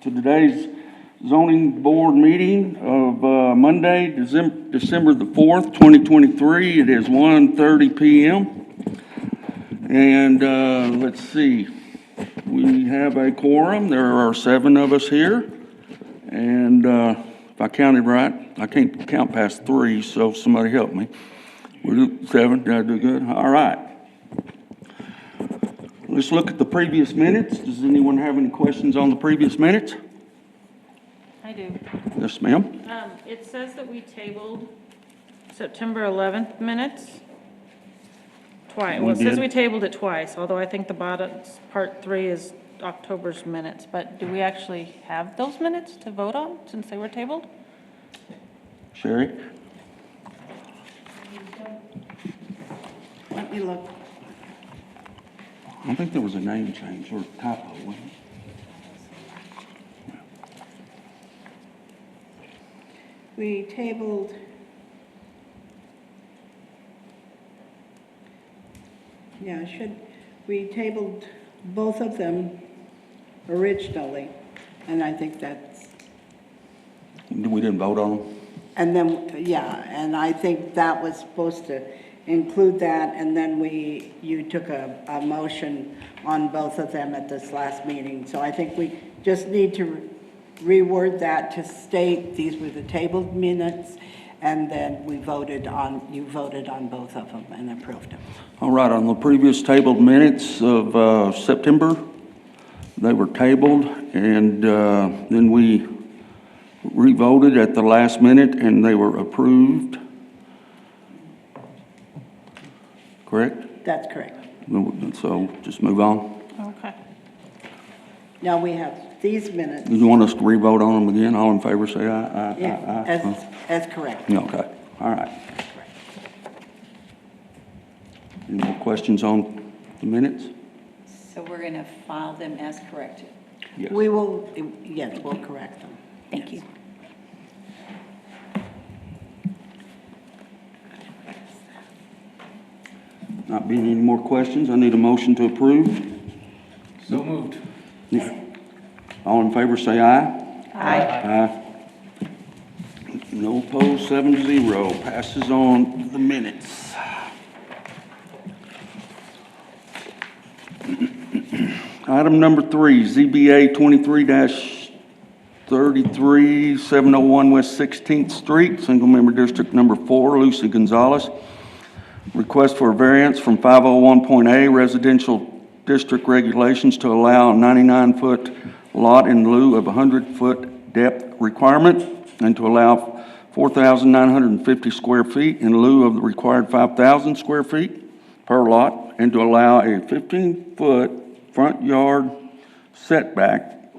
to today's zoning board meeting of Monday, December the 4th, 2023. It is 1:30 p.m. And let's see, we have a quorum. There are 7 of us here. And if I counted right, I can't count past 3, so somebody help me. We're 7, did I do good? All right. Let's look at the previous minutes. Does anyone have any questions on the previous minutes? I do. Yes, ma'am. It says that we tabled September 11th minutes twice. Well, it says did. we tabled it twice, although I think the bottom, part 3 is October's minutes. But do we actually have those minutes to vote on since they were tabled? Sherry? Let me look. I think there was a name change or typo, wasn't it? We tabled, we tabled both of them originally, and I think that's, We didn't vote on them? and then, and I think that was supposed to include that, and then you took a motion on both of them at this last meeting. So I think we just need to reword that to state these were the tabled minutes, and then you voted on both of them and approved them. All right, on the previous tabled minutes of September, they were tabled, and then we re-voted at the last minute, and they were approved. Correct? That's correct. So just move on. Okay. Now we have these minutes. Do you want us to re-vote on them again? All in favor, say aye. Yeah, as correct. Yeah, okay, all right. Any more questions on the minutes? So we're going to file them as corrected. Yes. We will, yes, we'll correct them. Thank you. Not being any more questions, I need a motion to approve. So moved. All in favor, say aye. Aye. Aye. No opposed, 7-0. Passes on to the minutes. Item number 3, ZBA 23-33, 701 West 16th Street, Single Member District Number 4, Lucy Gonzalez. Request for a variance from 501.A residential district regulations to allow a 99-foot lot in lieu of a 100-foot depth requirement, and to allow 4,950 square feet in lieu of the required 5,000 square feet per lot, and to allow a 15-foot front yard setback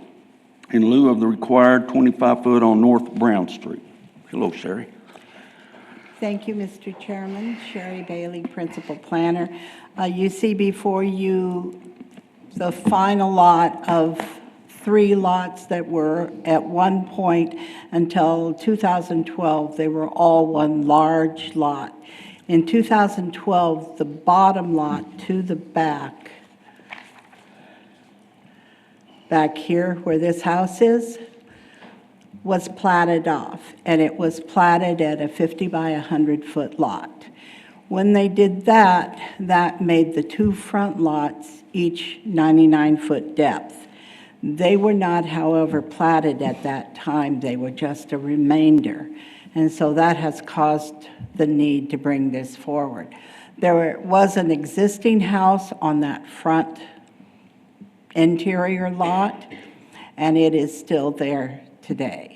in lieu of the required 25-foot on North Brown Street. Hello, Sherry. Thank you, Mr. Chairman. Sherry Bailey, Principal Planner. You see before you the final lot of 3 lots that were at one point until 2012, they were all one large lot. In 2012, the bottom lot to the back here where this house is, was platted off, and it was platted at a 50 by 100 foot lot. When they did that, that made the 2 front lots each 99-foot depth. They were not, however, platted at that time. They were just a remainder. And so that has caused the need to bring this forward. There was an existing house on that front interior lot, and it is still there today.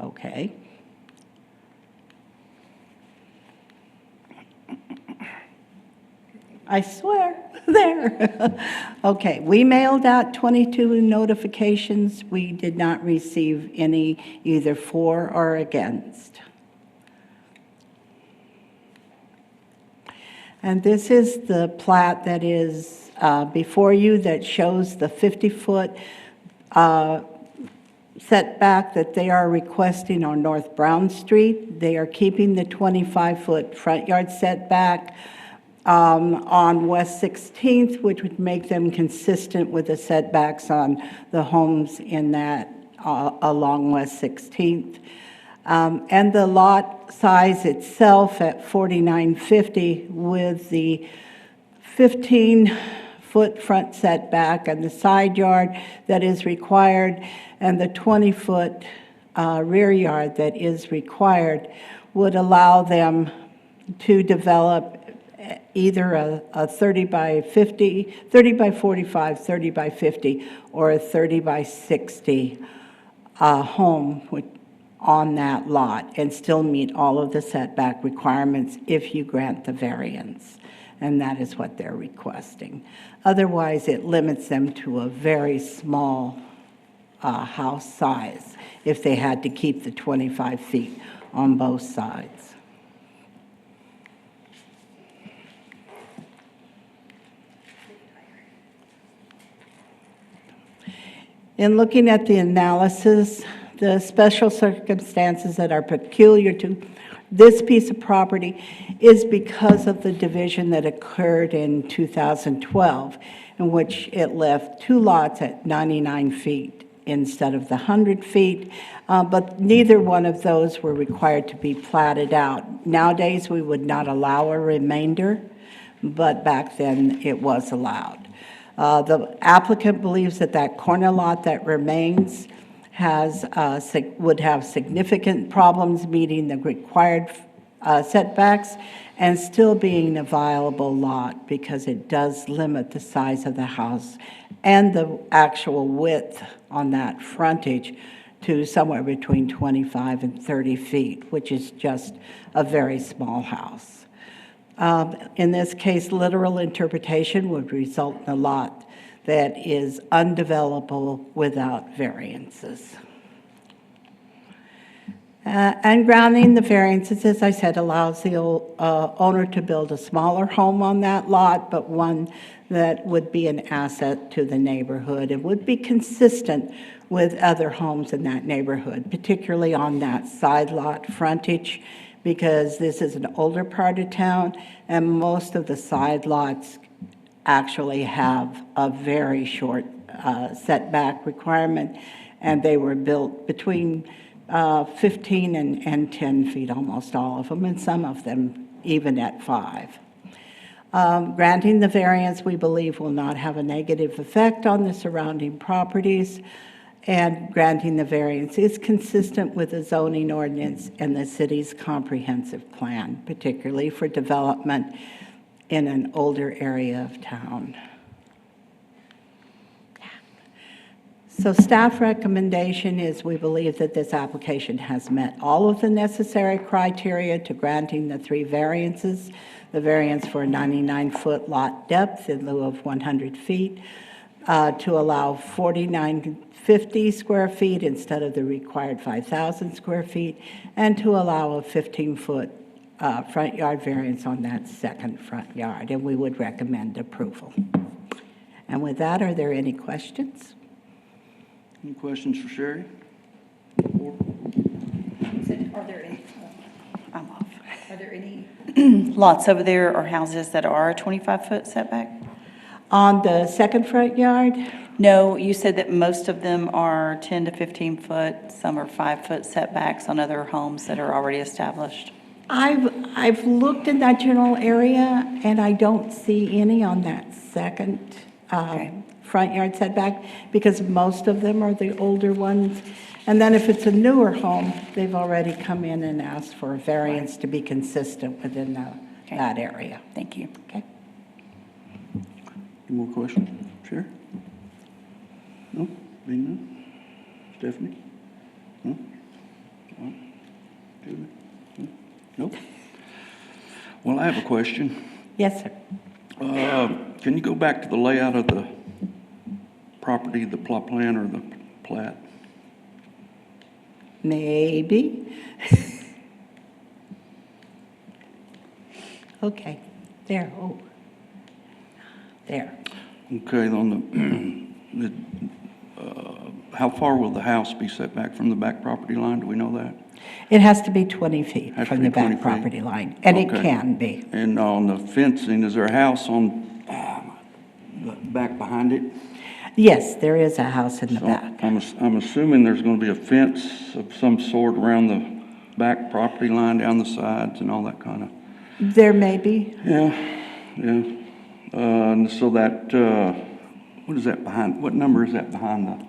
Okay. I swear, there. Okay, we mailed out 22 notifications. We did not receive any either for or against. And this is the plat that is before you that shows the 50-foot setback that they are requesting on North Brown Street. They are keeping the 25-foot front yard setback on West 16th, which would make them consistent with the setbacks on the homes in that, along West 16th. And the lot size itself at 4950 with the 15-foot front setback and the side yard that is required and the 20-foot rear yard that is required would allow them to develop either a 30 by 50, 30 by 45, 30 by 50, or a 30 by 60 home on that lot and still meet all of the setback requirements if you grant the variance. And that is what they're requesting. Otherwise, it limits them to a very small house size if they had to keep the 25 feet on both sides. In looking at the analysis, the special circumstances that are peculiar to this piece of property is because of the division that occurred in 2012, in which it left two lots at 99 feet instead of the 100 feet, but neither one of those were required to be platted out. Nowadays, we would not allow a remainder, but back then it was allowed. The applicant believes that that corner lot that remains would have significant problems meeting the required setbacks and still being a viable lot because it does limit the size of the house and the actual width on that frontage to somewhere between 25 and 30 feet, which is just a very small house. In this case, literal interpretation would result in a lot that is undevelopable without variances. And grounding the variances, as I said, allows the owner to build a smaller home on that lot, but one that would be an asset to the neighborhood and would be consistent with other homes in that neighborhood, particularly on that side lot frontage, because this is an older part of town, and most of the side lots actually have a very short setback requirement, and they were built between 15 and 10 feet, almost all of them, and some of them even at 5. Granting the variance, we believe, will not have a negative effect on the surrounding properties, and granting the variance is consistent with the zoning ordinance and the city's comprehensive plan, particularly for development in an older area of town. So staff recommendation is we believe that this application has met all of the necessary criteria to granting the 3 variances. The variance for a 99-foot lot depth in lieu of 100 feet, to allow 4,950 square feet instead of the required 5,000 square feet, and to allow a 15-foot front yard variance on that second front yard, and we would recommend approval. And with that, are there any questions? Any questions for Sherry? Are there any, I'm off. are there any lots over there or houses that are a 25-foot setback? On the second front yard, No, you said that most of them are 10 to 15 foot, some are 5-foot setbacks on other homes that are already established. I've looked in that general area, and I don't see any on that second Okay. front yard setback, because most of them are the older ones. And then if it's a newer home, they've already come in and asked for a variance to be consistent within Okay. that area. Thank you. Okay? Any more questions? Sherry? No? Being none? Stephanie? No? No? Julie? No? Nope. Well, I have a question. Yes, sir. Can you go back to the layout of the property, the plot plan or the plat? Maybe. Okay, there, oh. There. Okay, on how far will the house be set back from the back property line? Do we know that? It has to be 20 feet Has to from be the 20 back feet. property line, and it Okay. can be. And on the fencing, is there a house on, back behind it? Yes, there is a house in the So back. I'm assuming there's gonna be a fence of some sort around the back property line, down the sides and all that kind of. There may be. Yeah, yeah. And so that, what is that behind, what number is that behind the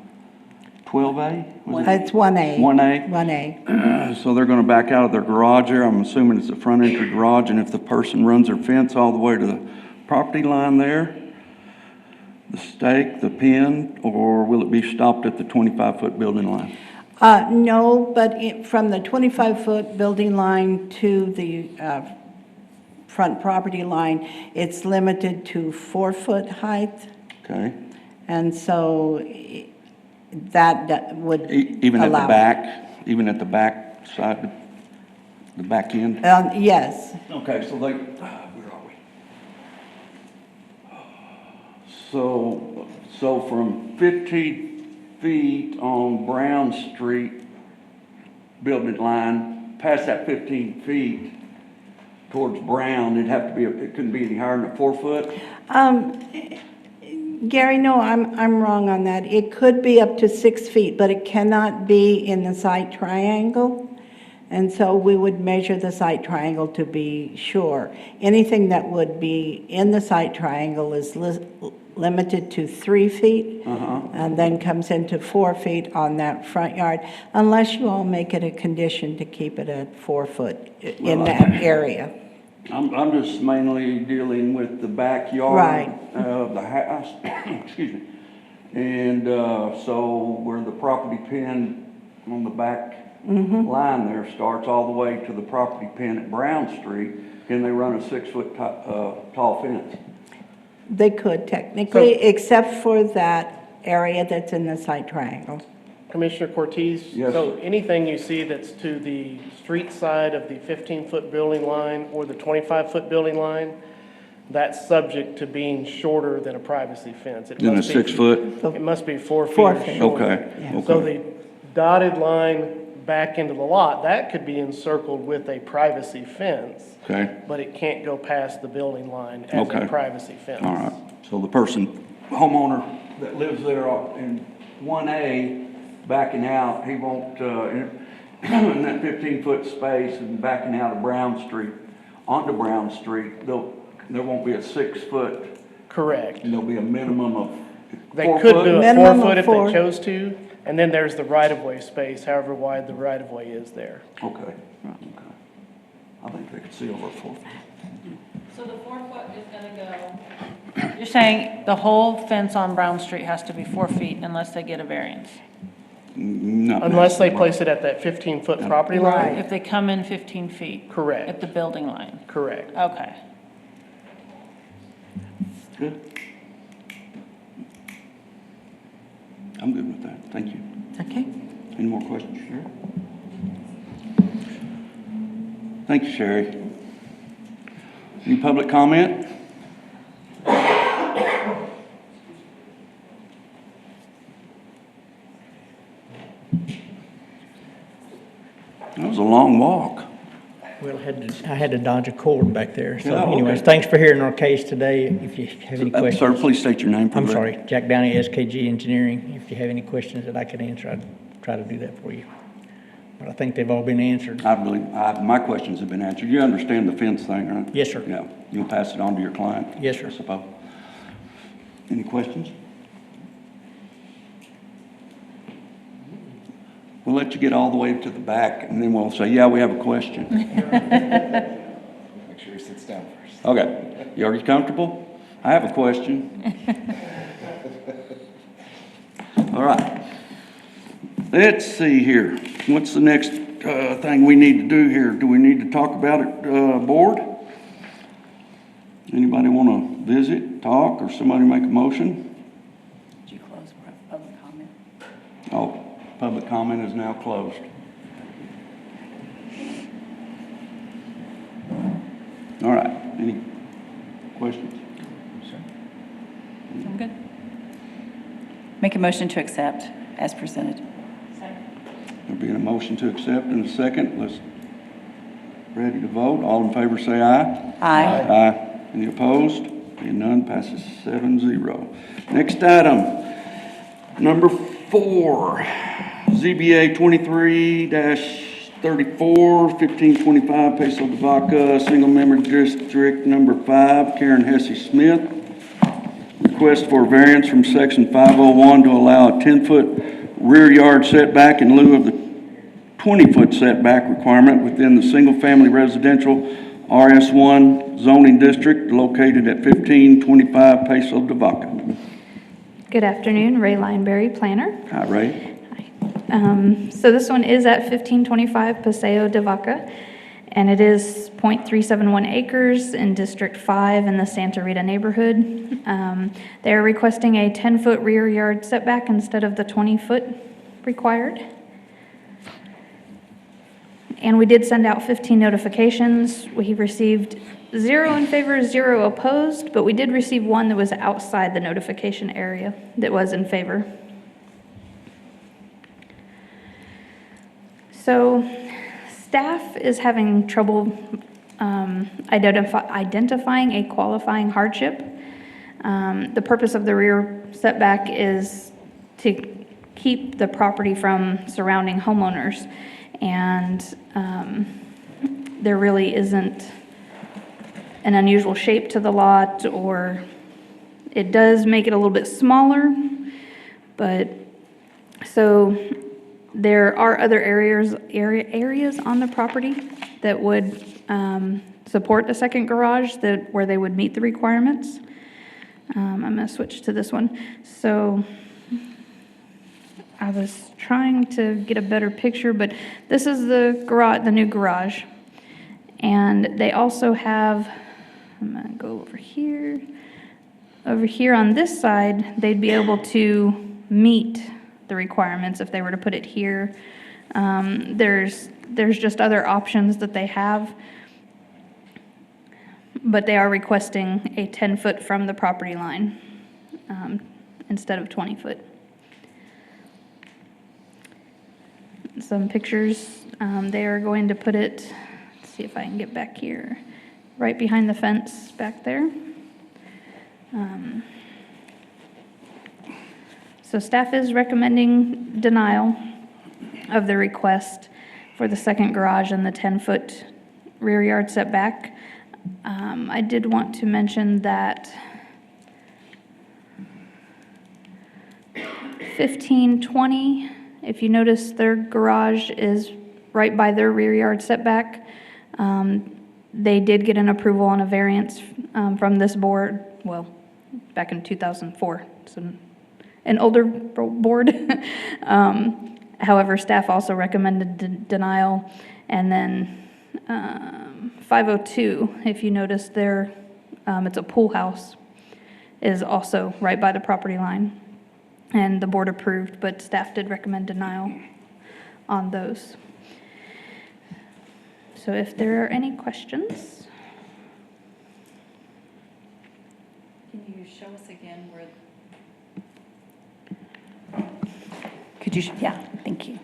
12A? Was it? It's 1A. 1A? 1A. So they're gonna back out of their garage there, I'm assuming it's the front entry garage, and if the person runs their fence all the way to the property line there, the stake, the pin, or will it be stopped at the 25-foot building line? No, but from the 25-foot building line to the front property line, it's limited to 4-foot height, Okay? and so that would Even at the allow- back, even at the back side, the back end? Yes, Okay, so they, where are we? So from 50 feet on Brown Street, building line, past that 15 feet towards Brown, it'd have to be, it couldn't be any higher than a 4-foot? Gary, no, I'm wrong on that. It could be up to 6 feet, but it cannot be in the site triangle. And so we would measure the site triangle to be sure. Anything that would be in the site triangle is limited to 3 feet, and then comes into 4 feet on that front yard, unless you all make it a condition to keep it at 4 foot in that area. I'm just mainly dealing with the backyard Right. of the house, excuse me. And, so where the property pin on the back line there starts all the way to the property pin at Brown Street, can they run a 6-foot tall fence? They could technically, except for that area that's in the site triangle. Commissioner Cortez? Yes. So anything you see that's to the street side of the 15-foot building line or the 25-foot building line, that's subject to being shorter than a privacy fence. It Then a must be- 6-foot? It must be 4 feet 4 or feet. shorter. Okay, So okay. the dotted line back into the lot, that could be encircled with a privacy fence, Okay, but it can't go past the building line as Okay. a privacy fence. all right. So the homeowner that lives there in 1A, backing out, he won't, in that 15-foot space and backing out of Brown Street, onto Brown Street, there won't be a 6-foot, Correct. there'll be a minimum of They 4 could foot? do a Minimum 4 of foot if 4. they chose to, and then there's the right-of-way space, however wide the right-of-way is there. Okay, right, okay. I think they could see over 4 feet. So the 4-foot is gonna go. You're saying the whole fence on Brown Street has to be 4 feet unless they get a variance? Not Unless they necessarily. place it at that 15-foot property line? If they come in 15 feet? Correct. At the building line? Correct. Okay. Good. I'm good with that, thank you. Okay? Any more questions, Sherry? Thank you, Sherry. Any public comment? That was a long walk. Well, I had to dodge a cord back there. So Yeah, okay. anyways, thanks for hearing our case today. If you have any Sir, questions. please state your name for I'm the record. sorry, Jack Downey, SKG Engineering. If you have any questions that I could answer, I'd try to do that for you. But I think they've all been answered. My questions have been answered. You understand the fence thing, right? Yes, sir. Yeah, you'll pass it on to your client? Yes, sir. I suppose. Any questions? We'll let you get all the way to the back, and then we'll say, yeah, we have a question. Make sure he sits down first. Okay, you already comfortable? I have a question. All right. Let's see here. What's the next thing we need to do here? Do we need to talk about it, board? Anybody want to visit, talk, or somebody make a motion? Did you close public comment? Oh, public comment is now closed. All right, any questions? I'm good. Make a motion to accept as presented. There being a motion to accept in a second, let's, ready to vote. All in favor say aye. Aye. Aye. Any opposed? Being none, passes 7-0. Next item, number 4, ZBA 23-34, 1525 Peso de Vaca, Single Member District Number 5, Karen Hesse Smith. Request for variance from section 501 to allow a 10-foot rear yard setback in lieu of the 20-foot setback requirement within the single-family residential RS1 zoning district located at 1525 Peso de Vaca. Good afternoon, Ray Lineberry, planner. Hi, Ray. So this one is at 1525 Paseo de Vaca, and it is .371 acres in District 5 in the Santa Rita neighborhood. They're requesting a 10-foot rear yard setback instead of the 20-foot required. And we did send out 15 notifications. We received 0 in favor, 0 opposed, but we did receive one that was outside the notification area that was in favor. So staff is having trouble identifying a qualifying hardship. The purpose of the rear setback is to keep the property from surrounding homeowners. And there really isn't an unusual shape to the lot, or it does make it a little bit smaller, but so there are other areas on the property that would support a second garage where they would meet the requirements. I'm going to switch to this one. So I was trying to get a better picture, but this is the garage, the new garage. And they also have, I'm gonna go over here. Over here on this side, they'd be able to meet the requirements if they were to put it here. There's just other options that they have. But they are requesting a 10-foot from the property line instead of 20-foot. Some pictures, they are going to put it, let's see if I can get back here, right behind the fence back there. So staff is recommending denial of the request for the second garage and the 10-foot rear yard setback. I did want to mention that 1520, if you notice, their garage is right by their rear yard setback. They did get an approval on a variance from this board, well, back in 2004, so an older board. However, staff also recommended denial. And then 502, if you notice there, it's a pool house, is also right by the property line. And the board approved, but staff did recommend denial on those. So if there are any questions. Can you show us again where? Could you, yeah, thank you.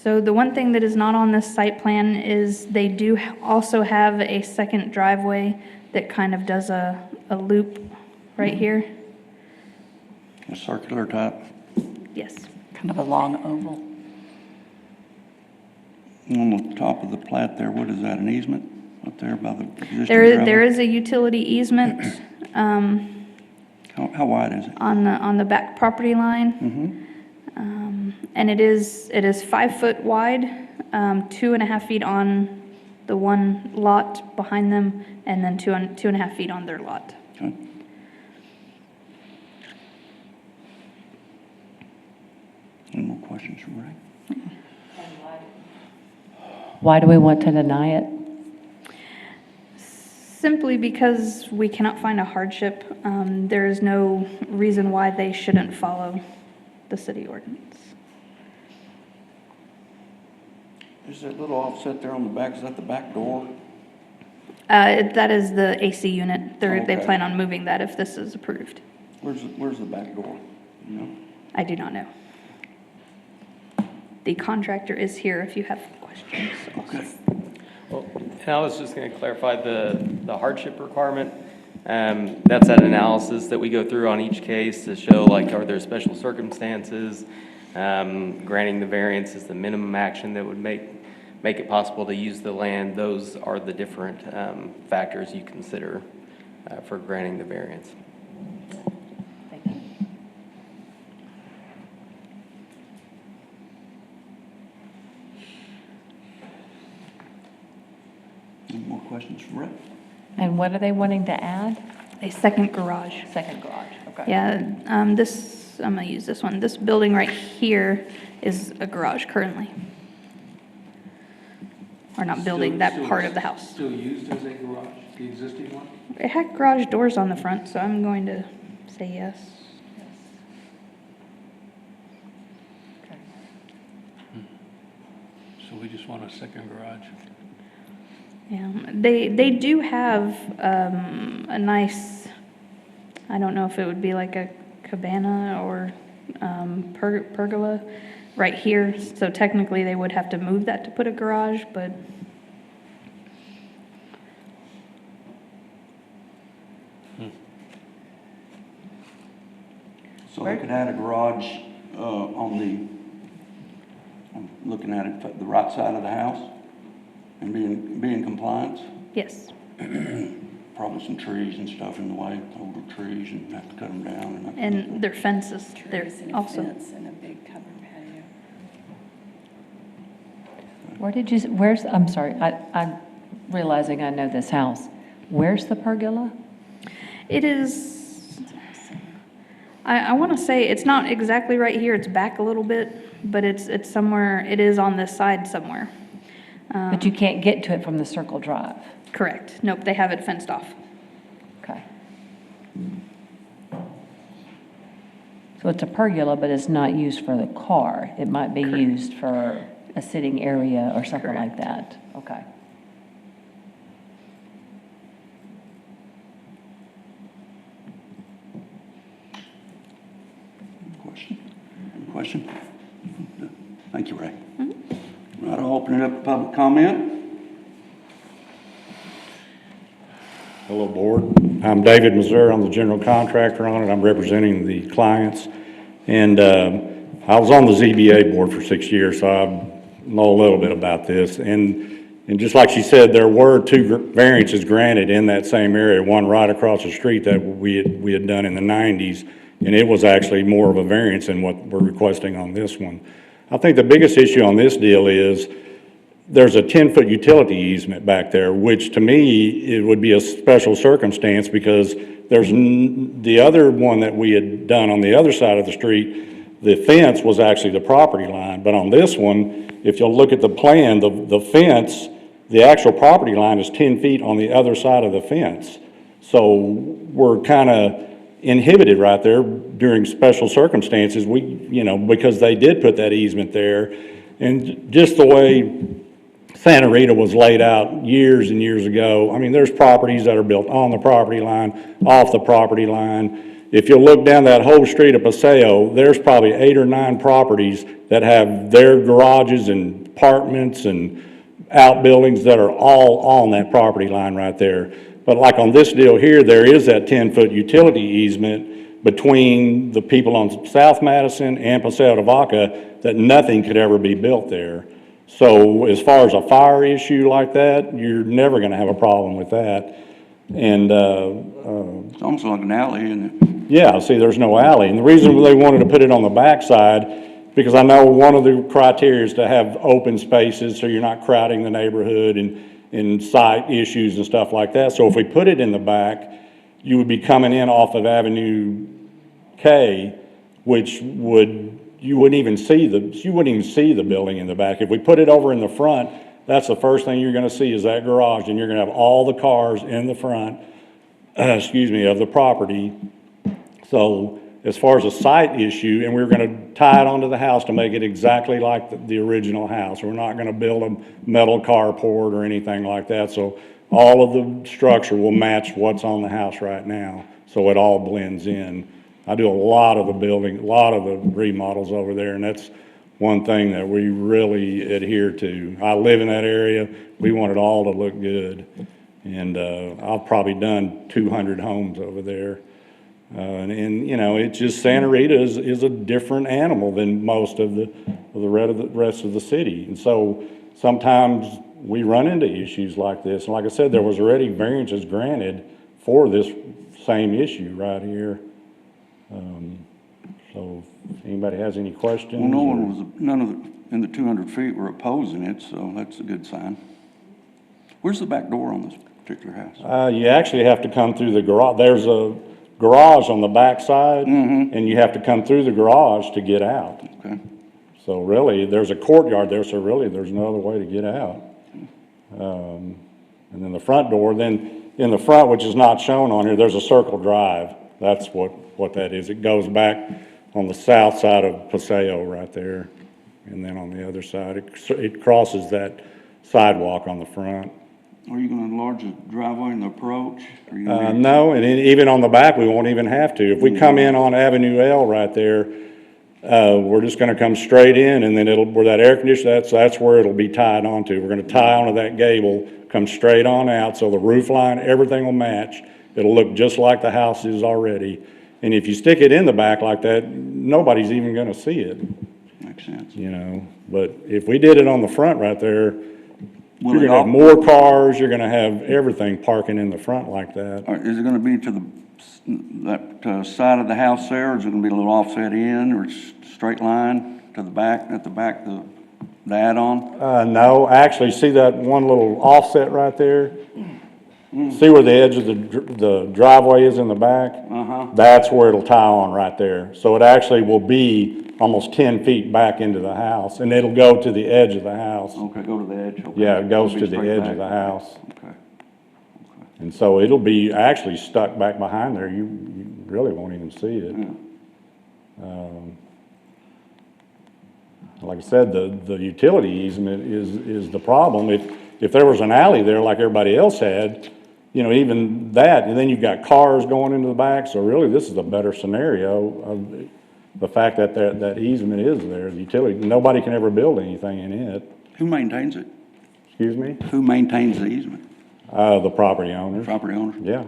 So the one thing that is not on this site plan is they do also have a second driveway that kind of does a loop right here. A circular type. Yes. Kind of a long oval. On the top of the plat there, what is that, an easement up there by the existing There driveway? is a utility easement How wide is it? on the back property line. And it is 5 foot wide, 2.5 feet on the one lot behind them, and then 2.5 feet on their lot. Okay. Any more questions from Ray? Why do we want to deny it? Simply because we cannot find a hardship. There is no reason why they shouldn't follow the city ordinance. Is that little offset there on the back, is that the back door? That is the AC unit. They Okay. plan on moving that if this is approved. Where's the back door? I do not know. The contractor is here if you have questions. Okay. Well, and I was just going to clarify the hardship requirement. That's that analysis that we go through on each case to show, like, are there special circumstances? Granting the variance is the minimum action that would make it possible to use the land. Those are the different factors you consider for granting the variance. Any more questions for Brett? And what are they wanting to add? A second garage. Second garage, okay. Yeah, I'm gonna use this one. This building right here is a garage currently. Or not building, that part of the house. Still used as a garage, the existing one? It had garage doors on the front, so I'm going to say yes. So we just want a second garage? Yeah, they do have a nice, I don't know if it would be like a cabana or pergola right here. So technically, they would have to move that to put a garage, but So they could add a garage I'm looking at it, the right side of the house and be in compliance? yes. Probably some trees and stuff in the way, older trees, and have to cut them down and that kind of thing. And their fences there Trees and a also. fence and a big covered patio. Where's, I'm sorry, I'm realizing I know this house. Where's the pergola? It is, I want to say, it's not exactly right here, it's back a little bit, but it's somewhere, it is on this side somewhere. But you can't get to it from the Circle Drive. Correct. Nope, they have it fenced off. Okay. So it's a pergola, but it's not used for the car. It might be used for a sitting area or something like that. Okay. Any question? Thank you, Ray. Right, I'll open it up to public comment. Hello, Board. I'm David Mazur. I'm the general contractor on it. I'm representing the clients. And I was on the ZBA board for 6 years, so I know a little bit about this. And just like she said, there were two variances granted in that same area, one right across the street that we had done in the 90s, and it was actually more of a variance than what we're requesting on this one. I think the biggest issue on this deal is there's a 10-foot utility easement back there, which to me, it would be a special circumstance because there's the other one that we had done on the other side of the street, the fence was actually the property line. But on this one, if you'll look at the plan, the fence, the actual property line is 10 feet on the other side of the fence. So we're kind of inhibited right there during special circumstances. Because they did put that easement there. And just the way Santa Rita was laid out years and years ago. I mean, there's properties that are built on the property line, off the property line. If you look down that whole street of Paseo, there's probably 8 or 9 properties that have their garages and apartments and outbuildings that are all on that property line right there. But like on this deal here, there is that 10-foot utility easement between the people on South Madison and Paseo de Vaca that nothing could ever be built there. So as far as a fire issue like that, you're never going to have a problem with that. And It's almost like an alley, isn't it? yeah, see, there's no alley. And the reason they wanted to put it on the backside, because I know one of the criteria is to have open spaces so you're not crowding the neighborhood and site issues and stuff like that. So if we put it in the back, you would be coming in off of Avenue K, which you wouldn't even see the building in the back. If we put it over in the front, that's the first thing you're going to see is that garage, and you're going to have all the cars in the front, of the property. So as far as a site issue, and we're going to tie it onto the house to make it exactly like the original house. We're not going to build a metal carport or anything like that. So all of the structure will match what's on the house right now. So it all blends in. I do a lot of the building, a lot of the remodels over there, and that's one thing that we really adhere to. I live in that area. We want it all to look good. And I've probably done 200 homes over there. And you know, it's just Santa Rita is a different animal than most of the rest of the city. And so sometimes we run into issues like this. And like I said, there was already variances granted for this same issue right here. So if anybody has any questions? Well, no one was, none of the, in the 200 feet were opposing it, so that's a good sign. Where's the back door on this particular house? You actually have to come through the garage. There's a garage on the back side, and you have to come through the garage to get out. Okay. So really, there's a courtyard there, so really, there's no other way to get out. And then the front door, then in the front, which is not shown on here, there's a circle drive. That's what that is. It goes back on the south side of Paseo right there. And then on the other side, it crosses that sidewalk on the front. Are you gonna enlarge the driveway and the approach? Or you gonna leave it- No, and even on the back, we won't even have to. If we come in on Avenue L right there, we're just gonna come straight in, and then where that air conditioner, that's where it'll be tied onto. We're gonna tie onto that gable, come straight on out, so the roof line, everything will match. It'll look just like the house is already. And if you stick it in the back like that, nobody's even gonna see it, Makes sense. you know? But if we did it on the front right there, Will you're it gonna have all- more cars, you're gonna have everything parking in the front like that. Is it gonna be to that side of the house there, or is it gonna be a little offset in, or straight line to the back, the add-on? No, actually, see that one little offset right there? See where the edge of the driveway is in the back? That's where it'll tie on right there. So it actually will be almost 10 feet back into the house, and it'll go to the edge of the house. Okay, go to the edge, okay. Yeah, it goes It'll to be the straight edge back. of the house. Okay. And so it'll be actually stuck back behind there. You really won't even see it. Like I said, the utility easement is the problem. If there was an alley there like everybody else had, you know, even that, and then you've got cars going into the back, so really this is a better scenario of the fact that that easement is there, the utility, nobody can ever build anything in it. Who maintains it? Excuse me? Who maintains the easement? The property owners. Property owners? Yeah.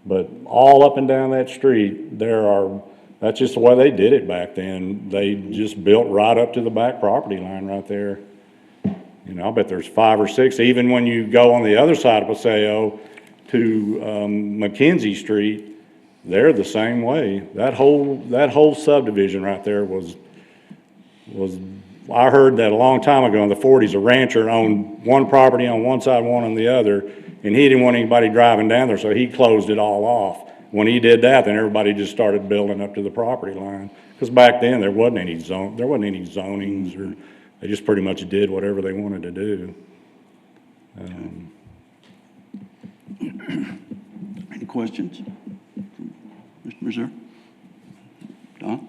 But all up and down that street, that's just the way they did it back then. They just built right up to the back property line right there. You know, I bet there's 5 or 6, even when you go on the other side of Paseo to McKenzie Street, they're the same way. That whole subdivision right there was, I heard that a long time ago in the 40s, a rancher owned one property on one side, one on the other, and he didn't want anybody driving down there, so he closed it all off. When he did that, then everybody just started building up to the property line. Because back then, there wasn't any zonings, or they just pretty much did whatever they wanted to do. Any questions? Mr. Reserve? Don?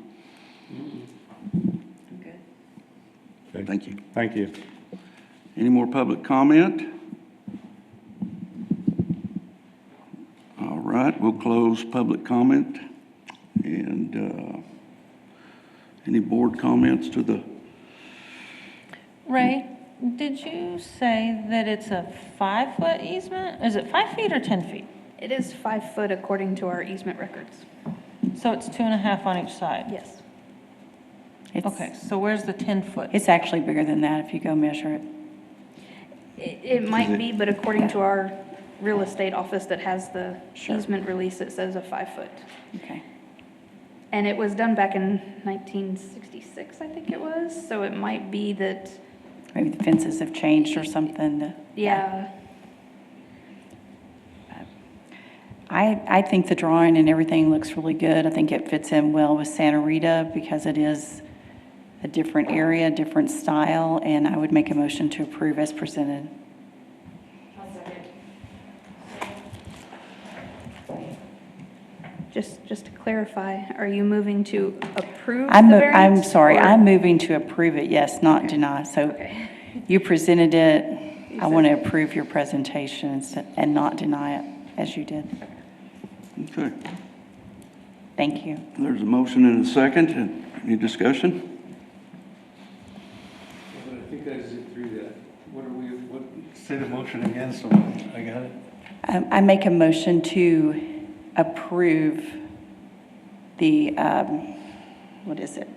Okay. Thank you. Thank you. Any more public comment? All right, we'll close public comment. And any board comments to the, Ray, did you say that it's a 5-foot easement? Is it 5 feet or 10 feet? It is 5 foot according to our easement records. So it's 2.5 on each side? Yes. Okay, so where's the 10-foot? It's actually bigger than that if you go measure it. It might be, but according to our real estate office that has the Sure. easement release, it says a 5 foot. Okay. And it was done back in 1966, I think it was, so it might be that, Maybe the fences have changed or something. yeah. I think the drawing and everything looks really good. I think it fits in well with Santa Rita because it is a different area, different style, and I would make a motion to approve as presented. Just to clarify, are you moving to approve the I'm variance? sorry, or- I'm moving to approve it, yes, not deny. So Okay. you presented it, I want to approve your presentation and not deny it as you did. Okay. Thank you. There's a motion and a second. Any discussion? I think I zipped through that. Say the motion again, so I got it. I make a motion to approve the, what is it?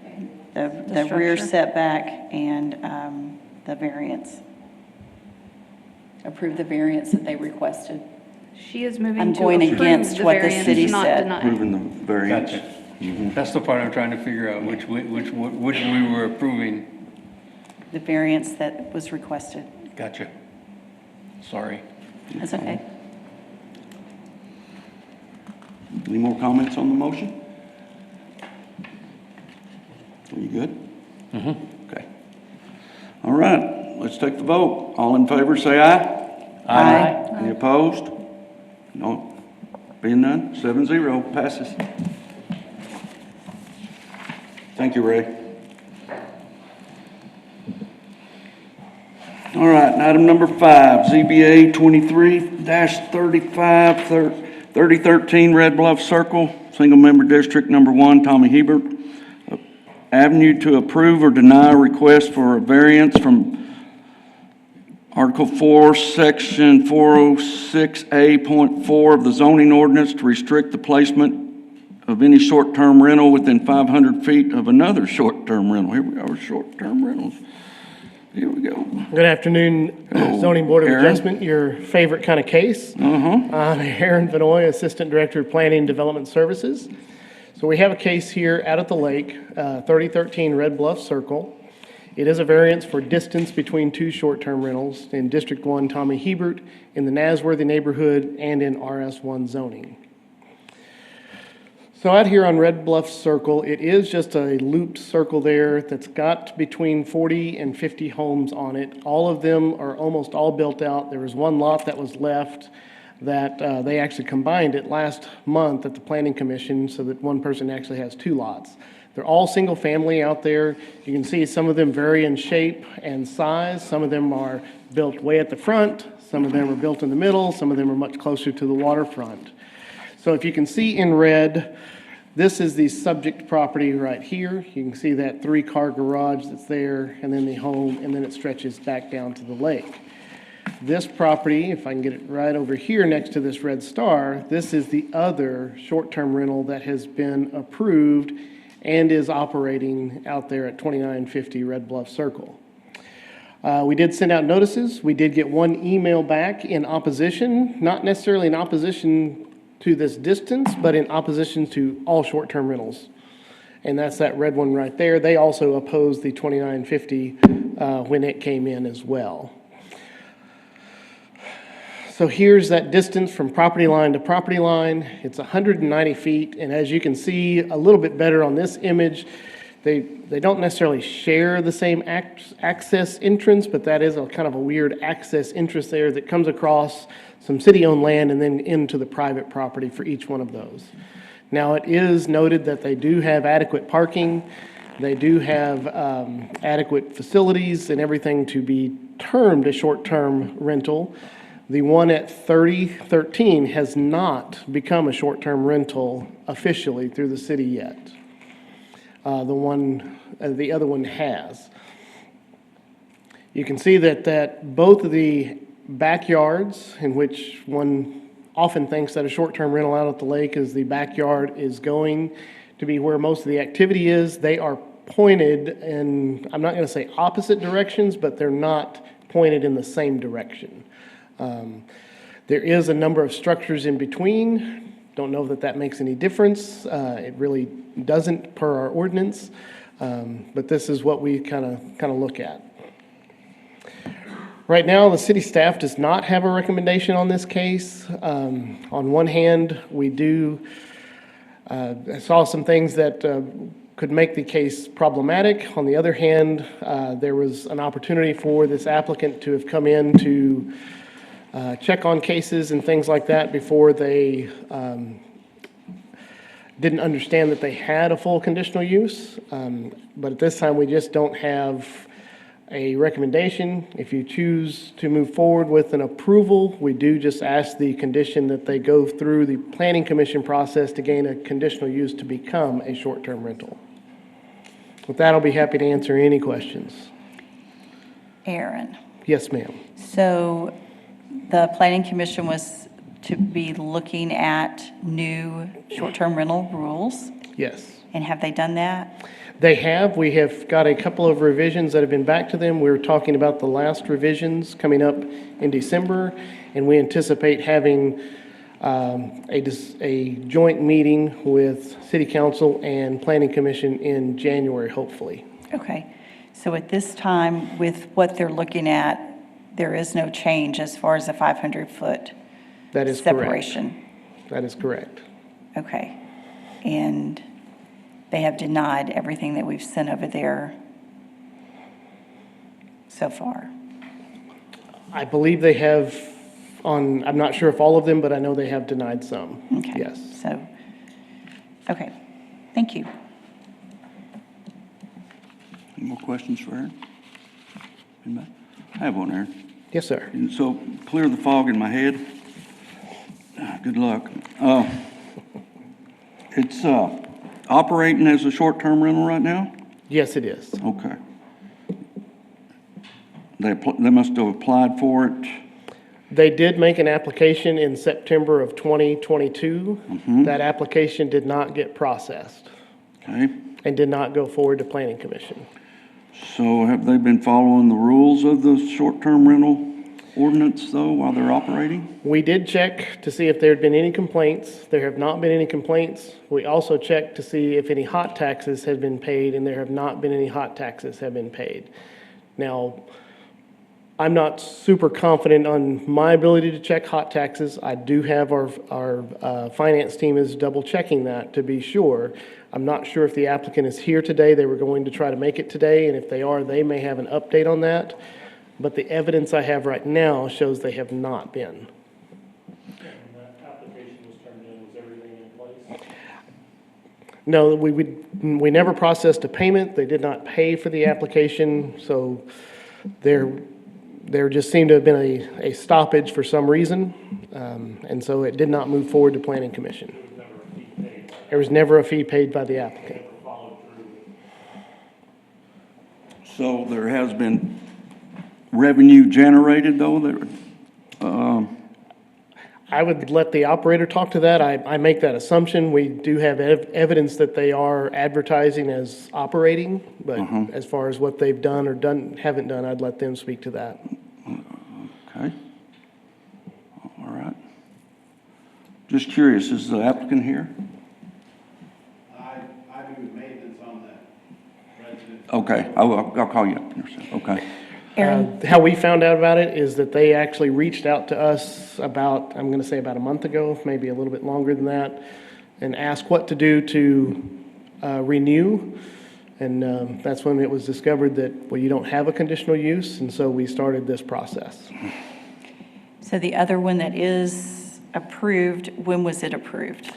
The rear structure? setback and the variance. Approve the variance that they requested. She is moving I'm to going approve against the what the variance, city not said. deny. Approving the variance. Gotcha. That's the part I'm trying to figure out, which we were approving. The variance that was requested. Gotcha. Sorry. That's okay. Any more comments on the motion? Are you good? Okay. All right, let's take the vote. All in favor, say aye. Aye. Any opposed? No. Being none, 7-0, passes. Thank you, Ray. All right, and item number 5, ZBA 23-35, 3013 Red Bluff Circle, Single Member District Number 1, Tommy Hebert. Avenue to approve or deny a request for a variance from Article 4, Section 406A.4 of the zoning ordinance to restrict the placement of any short-term rental within 500 feet of another short-term rental. Here we are, short-term rentals. Here we go. Good afternoon, Hello, Zoning Board of Aaron. Adjustment, your favorite kind of case. I'm Aaron Vanoy, Assistant Director of Planning and Development Services. So we have a case here out at the lake, 3013 Red Bluff Circle. It is a variance for distance between two short-term rentals in District 1 Tommy Hebert, in the Nasworthy neighborhood, and in RS1 zoning. So out here on Red Bluff Circle, it is just a looped circle there that's got between 40 and 50 homes on it. All of them are almost all built out. There was one lot that was left that they actually combined it last month at the Planning Commission so that one person actually has two lots. They're all single family out there. You can see some of them vary in shape and size. Some of them are built way at the front. Some of them are built in the middle. Some of them are much closer to the waterfront. So if you can see in red, this is the subject property right here. You can see that 3-car garage that's there, and then the home, and then it stretches back down to the lake. This property, if I can get it right over here next to this red star, this is the other short-term rental that has been approved and is operating out there at 2950 Red Bluff Circle. We did send out notices. We did get one email back in opposition, not necessarily in opposition to this distance, but in opposition to all short-term rentals. And that's that red one right there. They also opposed the 2950 when it came in as well. So here's that distance from property line to property line. It's 190 feet, and as you can see a little bit better on this image, they don't necessarily share the same access entrance, but that is a kind of a weird access entrance there that comes across some city-owned land and then into the private property for each one of those. Now, it is noted that they do have adequate parking. They do have adequate facilities and everything to be termed a short-term rental. The one at 3013 has not become a short-term rental officially through the city yet. The other one has. You can see that both of the backyards, in which one often thinks that a short-term rental out at the lake is the backyard, is going to be where most of the activity is. They are pointed in, I'm not going to say opposite directions, but they're not pointed in the same direction. There is a number of structures in between. Don't know that that makes any difference. It really doesn't per our ordinance, but this is what we kind of look at. Right now, the city staff does not have a recommendation on this case. On one hand, we saw some things that could make the case problematic. On the other hand, there was an opportunity for this applicant to have come in to check on cases and things like that before they didn't understand that they had a full conditional use. But at this time, we just don't have a recommendation. If you choose to move forward with an approval, we do just ask the condition that they go through the planning commission process to gain a conditional use to become a short-term rental. With that, I'll be happy to answer any questions. Aaron, Yes, ma'am. so the planning commission was to be looking at new short-term rental rules, Yes. and have they done that? They have. We have got a couple of revisions that have been back to them. We're talking about the last revisions coming up in December, and we anticipate having a joint meeting with City Council and Planning Commission in January, hopefully. Okay, so at this time, with what they're looking at, there is no change as far as the 500-foot That is correct. separation? That is correct. Okay, and they have denied everything that we've sent over there so far? I believe they have on, I'm not sure if all of them, but I know they have denied some. Okay. Yes. So, okay, thank you. Any more questions for Aaron? Anybody? I have one, Aaron. Yes, sir. And so, clear the fog in my head. Good luck. It's operating as a short-term rental right now? Yes, it is. Okay. They must have applied for it. They did make an application in September of 2022. That application did not get processed Okay. and did not go forward to Planning Commission. So have they been following the rules of the short-term rental ordinance, though, while they're operating? We did check to see if there had been any complaints. There have not been any complaints. We also checked to see if any hot taxes had been paid, and there have not been any hot taxes have been paid. Now, I'm not super confident on my ability to check hot taxes. I do have our finance team is double checking that to be sure. I'm not sure if the applicant is here today. They were going to try to make it today, and if they are, they may have an update on that. But the evidence I have right now shows they have not been. No, we never processed a payment. They did not pay for the application, so there just seemed to have been a stoppage for some reason, and so it did not move forward to Planning Commission. There was never a fee paid by the applicant. So there has been revenue generated, though, that, I would let the operator talk to that. I make that assumption. We do have evidence that they are advertising as operating, but as far as what they've done or haven't done, I'd let them speak to that. okay. All right. Just curious, is the applicant here? I do maintenance on that residence. Okay, I'll call you up in a second. Okay. Aaron? How we found out about it is that they actually reached out to us about, I'm going to say about a month ago, maybe a little bit longer than that, and asked what to do to renew. And that's when it was discovered that, well, you don't have a conditional use, and so we started this process. So the other one that is approved, when was it approved?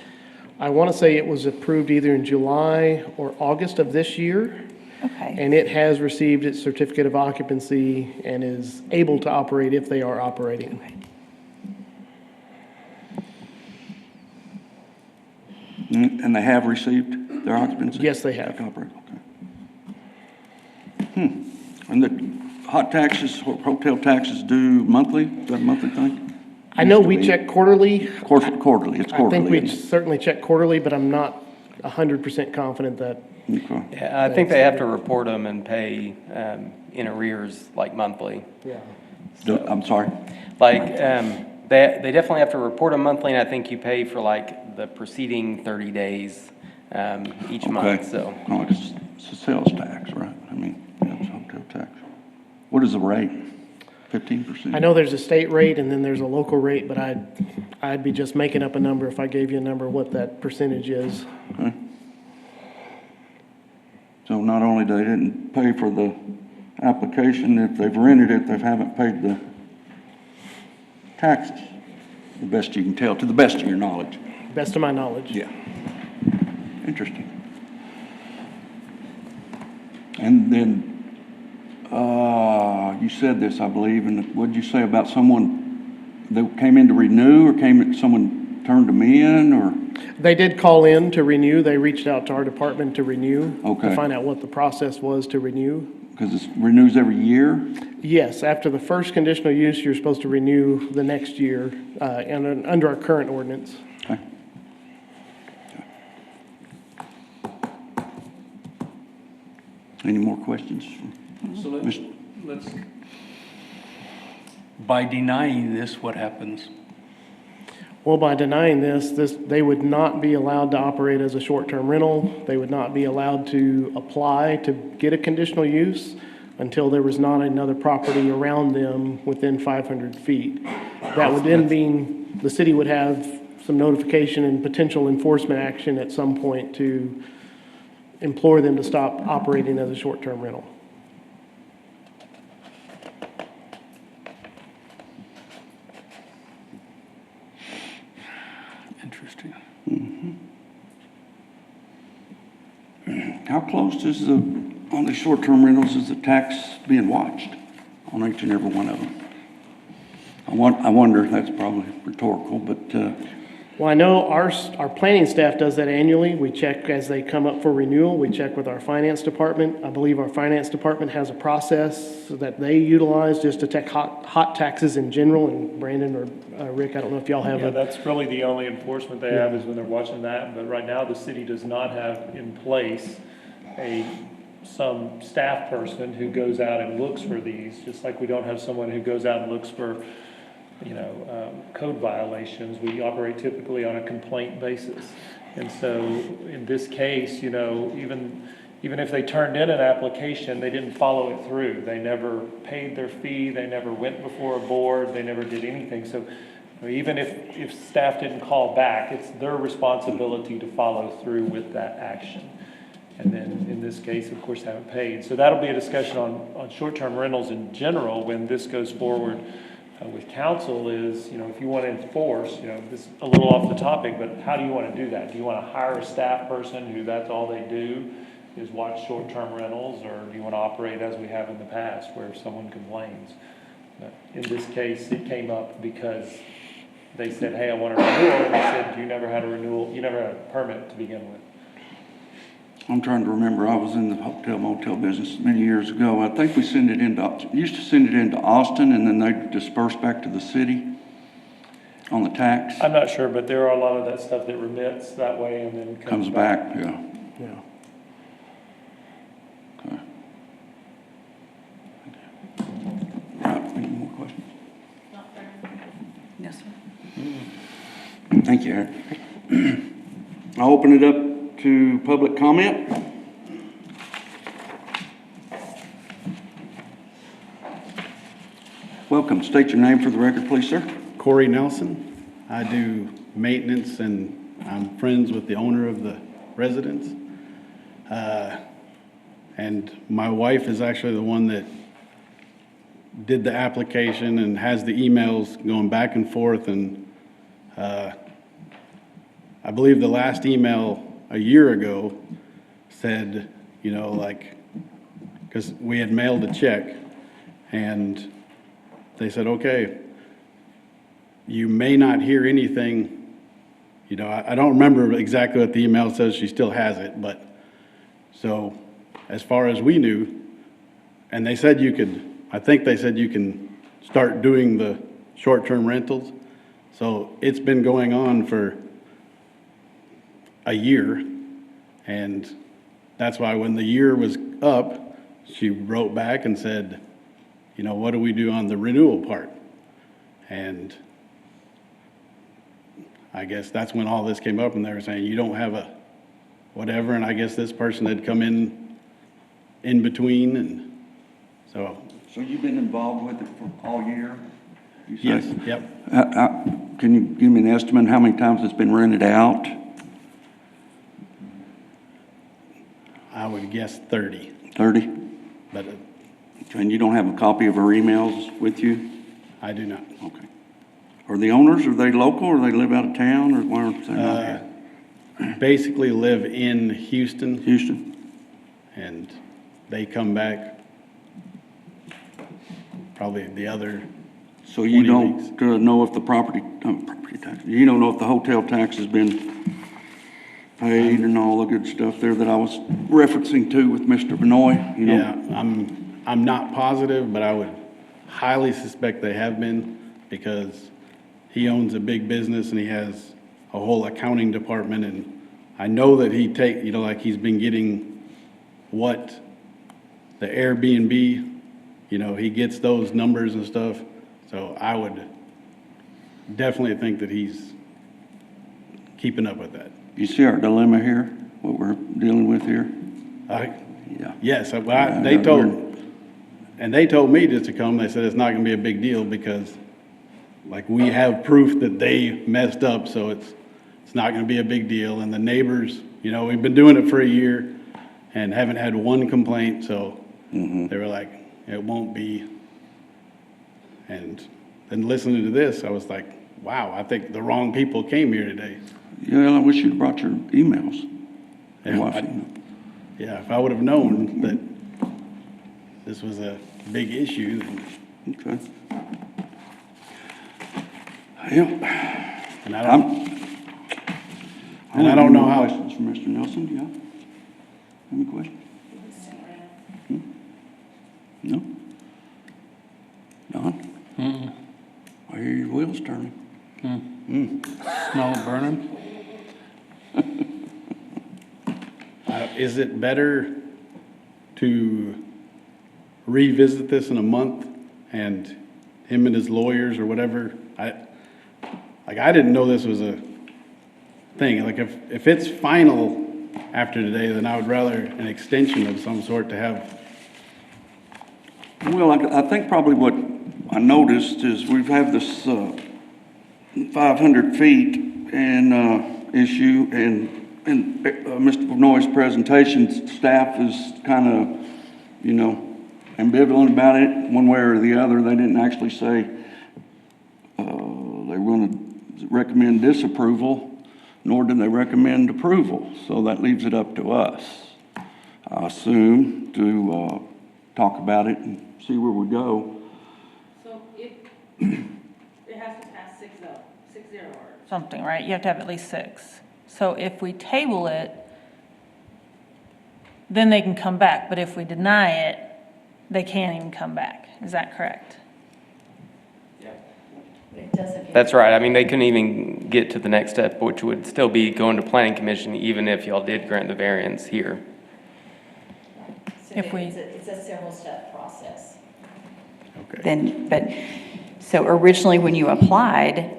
I want to say it was approved either in July or August of this year. Okay, And it has received its certificate of occupancy and is able to operate if they are operating. And they have received their occupancy? Yes, they have. Operate, okay. And the hot taxes, hotel taxes due monthly? Is that a monthly thing? I know Used to we be. check quarterly. Quarterly, it's I think quarterly. we isn't it? certainly check quarterly, but I'm not 100% confident that, Okay. Yeah, I think they have to report them and pay in arrears, like monthly. I'm sorry? Like, they definitely have to report them monthly, and I think you pay for like the preceding 30 days each month, Okay. so. No, it's a sales tax, right? I mean, yeah, it's hotel tax. What is the rate? 15%? I know there's a state rate and then there's a local rate, but I'd be just making up a number if I gave you a number what that percentage is. Okay. So not only they didn't pay for the application, if they've rented it, they haven't paid the taxes, the best you can tell, to the best of your knowledge. Best of my knowledge. Yeah. Interesting. And then, you said this, I believe, and what did you say about someone that came in to renew, or someone turned them in, or? They did call in to renew. They reached out to our department to renew. Okay. To find out what the process was to renew. Because it renews every year? Yes, after the first conditional use, you're supposed to renew the next year, and under our current ordinance. Okay. Any more questions? So Mr. let's, by denying this, what happens? Well, by denying this, they would not be allowed to operate as a short-term rental. They would not be allowed to apply to get a conditional use until there was not another property around them within 500 feet. That would then mean the city would have some notification and potential enforcement action at some point to implore them to stop operating as a short-term rental. Interesting. How close is on the short-term rentals, is the tax being watched on each and every one of them? I wonder, that's probably rhetorical, but, Well, I know our planning staff does that annually. We check as they come up for renewal. We check with our finance department. I believe our finance department has a process that they utilize just to check hot taxes in general. And Brandon or Rick, I don't know if y'all have Yeah, a, that's really the only enforcement they have is when they're watching that, but right now, the city does not have in place some staff person who goes out and looks for these, just like we don't have someone who goes out and looks for, code violations. We operate typically on a complaint basis. And so, in this case, even if they turned in an application, they didn't follow it through. They never paid their fee, they never went before a board, they never did anything. So even if staff didn't call back, it's their responsibility to follow through with that action. And then in this case, of course, haven't paid. So that'll be a discussion on short-term rentals in general when this goes forward with council is, if you want to enforce, this is a little off the topic, but how do you want to do that? Do you want to hire a staff person who that's all they do is watch short-term rentals, or do you want to operate as we have in the past where if someone complains? But in this case, it came up because they said, hey, I want a renewal, and they said, you never had a renewal, you never had a permit to begin with. I'm trying to remember, I was in the hotel motel business many years ago. I think we used to send it into Austin, and then they disperse back to the city on the tax. I'm not sure, but there are a lot of that stuff that remits that way and then Comes back, yeah. yeah. Okay. Right, any more questions? Yes, sir. Thank you, Eric. I'll open it up to public comment. Welcome. State your name for the record, please, sir. Corey Nelson. I do maintenance and I'm friends with the owner of the residence. And my wife is actually the one that did the application and has the emails going back and forth. And I believe the last email a year ago said, because we had mailed a check and they said, okay, you may not hear anything. I don't remember exactly what the email says. She still has it, but so as far as we knew, and they said I think they said you can start doing the short-term rentals. So it's been going on for a year, and that's why when the year was up, she wrote back and said, what do we do on the renewal part? And I guess that's when all this came up, and they were saying, you don't have a whatever, and I guess this person had come in between, and so. So you've been involved with it for all year? You say? Yes, yep. Can you give me an estimate how many times it's been rented out? I would guess 30. 30? But And you don't have a copy of her emails with you? I do not. Okay. Are the owners, are they local, or they live out of town, or where are they not here? Basically live in Houston, Houston? and they come back probably the other So you 20 don't know if the property tax, you don't know if the hotel tax has been paid and all the good stuff there that I was referencing to with Mr. Benoit, you know? Yeah, I'm not positive, but I would highly suspect they have been because he owns a big business and he has a whole accounting department, and I know that like he's been getting what the Airbnb, he gets those numbers and stuff. So I would definitely think that he's keeping up with that. You see our dilemma here, what we're dealing with here? Yeah. Yes, they told me just to come, they said it's not gonna be a big deal because like we have proof that they messed up, so it's not gonna be a big deal. And the neighbors, we've been doing it for a year and haven't had one complaint, so they were like, it won't be. And then listening to this, I was like, wow, I think the wrong people came here today. Yeah, I wish you'd brought your emails. Yeah, if I would have known that this was a big issue, then. Okay. Yeah. And I don't know how. Questions from Mr. Nelson, do you have any questions? No? Don? I hear your wheels turning. Smell it burning? Is it better to revisit this in a month and him and his lawyers or whatever? I didn't know this was a thing. Like if it's final after today, then I would rather an extension of some sort to have. Well, I think probably what I noticed is we've had this 500 feet and issue, and Mr. Benoit's presentation, staff is kind of, ambivalent about it, one way or the other. They didn't actually say they were going to recommend disapproval, nor did they recommend approval. So that leaves it up to us, I assume, to talk about it and see where we go. So it has to pass 6-0 or something, right? You have to have at least 6. So if we table it, then they can come back. But if we deny it, they can't even come back. Is that correct? That's right. I mean, they couldn't even get to the next step, which would still be going to planning commission, even if y'all did grant the variance here. It's a several-step process. Okay. So originally, when you applied,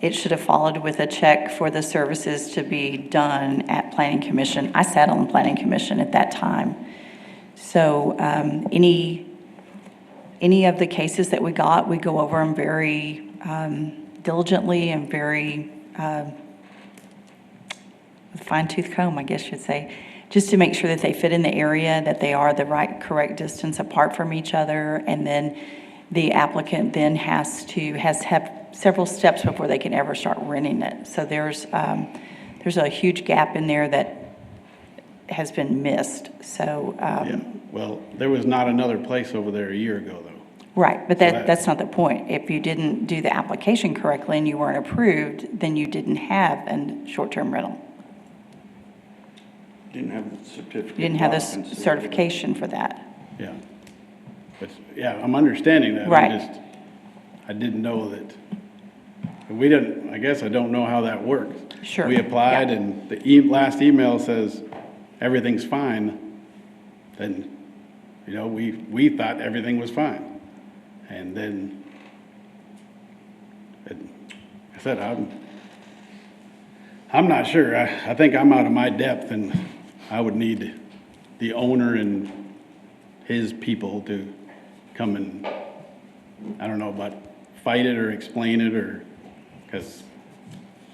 it should have followed with a check for the services to be done at planning commission. I sat on the planning commission at that time. So any of the cases that we go over them very diligently and very fine-tooth comb, I guess you'd say, just to make sure that they fit in the area, that they are the correct distance apart from each other, and then the applicant then has to have several steps before they can ever start renting it. So there's a huge gap in there that has been missed. So Yeah, well, there was not another place over there a year ago, though. right, but that's not the point. If you didn't do the application correctly and you weren't approved, then you didn't have a short-term rental. Didn't have the certificate. You didn't have the occupancy. certification for that. Yeah. But, yeah, I'm understanding that. Right. I didn't know that. I guess I don't know how that works. Sure. We applied Yeah. and the last email says everything's fine. Then, we thought everything was fine. And then, I said, I'm not sure. I think I'm out of my depth and I would need the owner and his people to come and, I don't know, about fight it or explain it because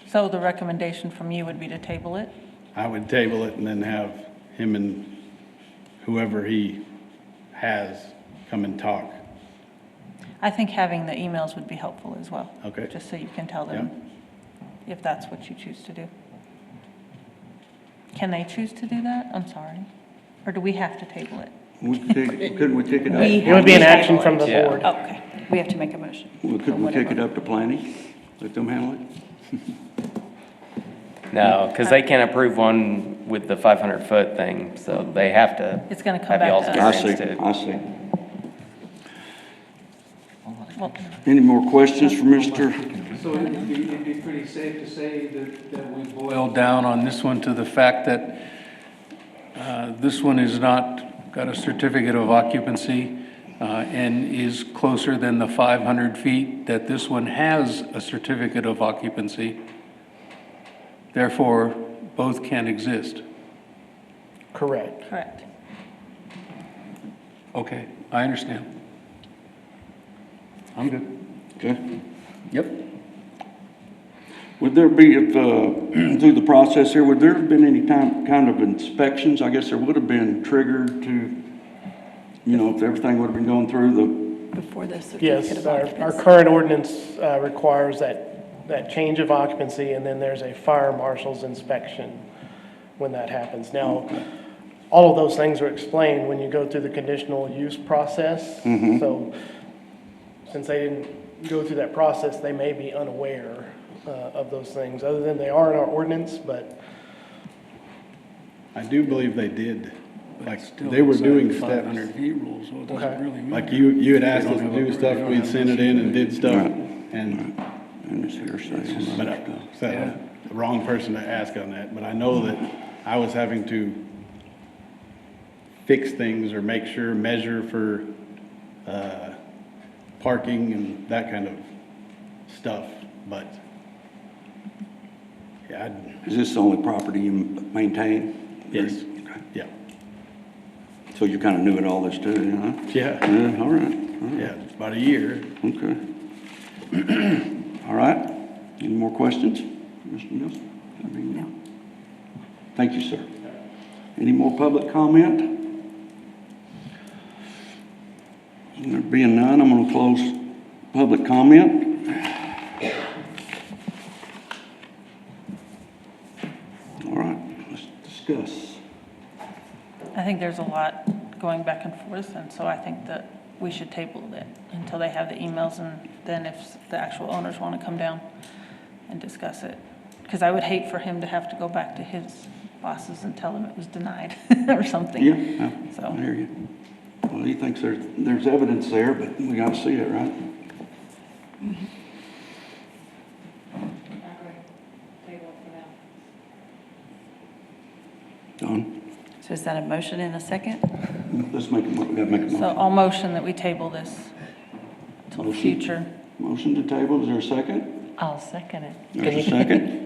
So the recommendation from you would be to table it? I would table it and then have him and whoever he has come and talk. I think having the emails would be helpful as well. Okay. Just so you can tell them if that's what you choose to do. Can they choose to do that? I'm sorry. Or do we have to table it? Couldn't we kick it up? It would be an action from the Yeah. board. Okay, we have to make a motion. Well, couldn't we kick it up to planning? Let them handle it? No, because they can't approve one with the 500-foot thing, so they have to. It's gonna come have back y'all's to us. I variance see, too. I see. Well, Any more questions for Mr.? So it'd be pretty safe to say that we boiled down on this one to the fact that this one is not got a certificate of occupancy and is closer than the 500 feet, that this one has a certificate of occupancy. Therefore, both can exist. Correct. correct. Okay, I understand. I'm good. Okay. Yep. Would there be, if, through the process here, would there have been any kind of inspections? I guess there would have been triggered to, if everything would have been going through Before the certificate Yes, of our occupancy. current ordinance requires that change of occupancy, and then there's a fire marshal's inspection when that happens. Now, all of those things are explained when you go through the conditional use process. So since they didn't go through that process, they may be unaware of those things, other than they are in our ordinance, but I do believe they did. Like, Still they were inside doing the steps. 500 feet rule, so it doesn't Okay. really matter. Like you had asked They us don't to have do a- stuff, they don't we'd have send it in and did stuff. Right. And, and it's hearsay on but, that. so, Yeah. the wrong person to ask on that, but I know that I was having to fix things or make sure, measure for, parking and that kind of stuff, but, yeah, Is this the only property you maintain? yes, Okay. yeah, So you kind of knew it all this too, huh? yeah, Yeah, all right, yeah, it's about a year. okay. All right, any more questions, Mr. Nielsen? No. Thank you, sir. Any more public comment? There being none, I'm going to close public comment. All right, let's discuss. I think there's a lot going back and forth, and so I think that we should table it until they have the emails, and then if the actual owners want to come down and discuss it. Because I would hate for him to have to go back to his bosses and tell them it was denied or something. Yeah, So. I hear you. Well, he thinks there's evidence there, but we got to see it, right? Don, So is that a motion in a second? let's make we got to make a So motion. I'll motion that we table this till the Motion. future. Motion to table, is there a second? I'll second it. There's a second?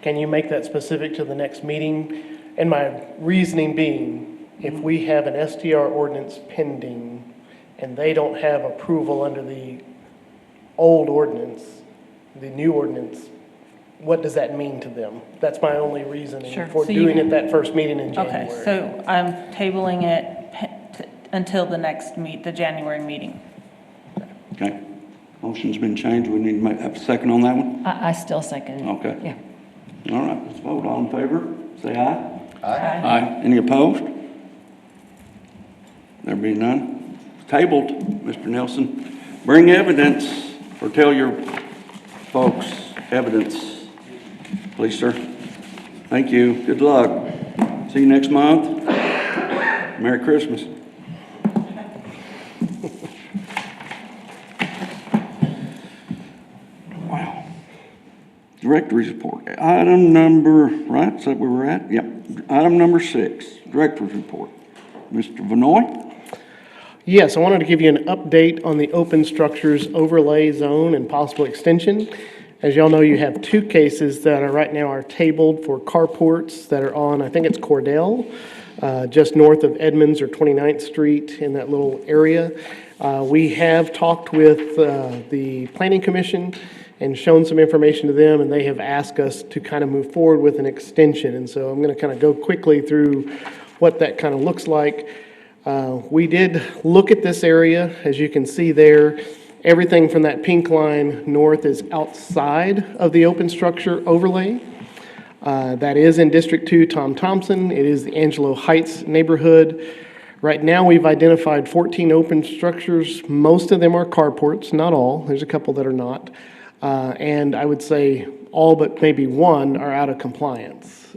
can you make that specific to the next meeting? And my reasoning being, if we have an STR ordinance pending and they don't have approval under the old ordinance, the new ordinance, what does that mean to them? That's my only reasoning Sure. for So you- doing it that first meeting in Okay, January. so I'm tabling it until the next the January meeting. Okay. Motion's been changed, we need to have a second on that one? I still second it. Okay. Yeah. All right, let's vote, all in favor, say aye. Aye. Any opposed? There be none. Tabled, Mr. Nelson. Bring evidence, or tell your folks evidence, please, sir. Thank you, good luck. See you next month. Merry Christmas. Wow. Director's report. Item number, right, is that where we're at? Yep. Item number 6, Director's report. Mr. Vanoy? Yes, I wanted to give you an update on the open structures overlay zone and possible extension. As y'all know, you have 2 cases that are right now are tabled for carports that are on, I think it's Cordell, just north of Edmonds or 29th Street in that little area. We have talked with the Planning Commission and shown some information to them, and they have asked us to kind of move forward with an extension. And so I'm going to kind of go quickly through what that kind of looks like. We did look at this area, as you can see there. Everything from that pink line north is outside of the open structure overlay. That is in District 2, Tom Thompson. It is the Angelo Heights neighborhood. Right now, we've identified 14 open structures. Most of them are carports, not all. There's a couple that are not. And I would say all but maybe one are out of compliance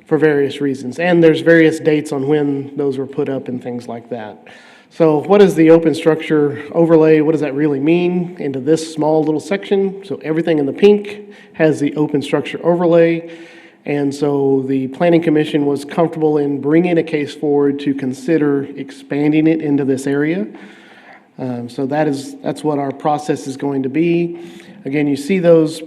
for various reasons. And there's various dates on when those were put up and things like that. So what is the open structure overlay? What does that really mean into this small little section? So everything in the pink has the open structure overlay. And so the Planning Commission was comfortable in bringing a case forward to consider expanding it into this area. So that's what our process is going to be. Again, you see those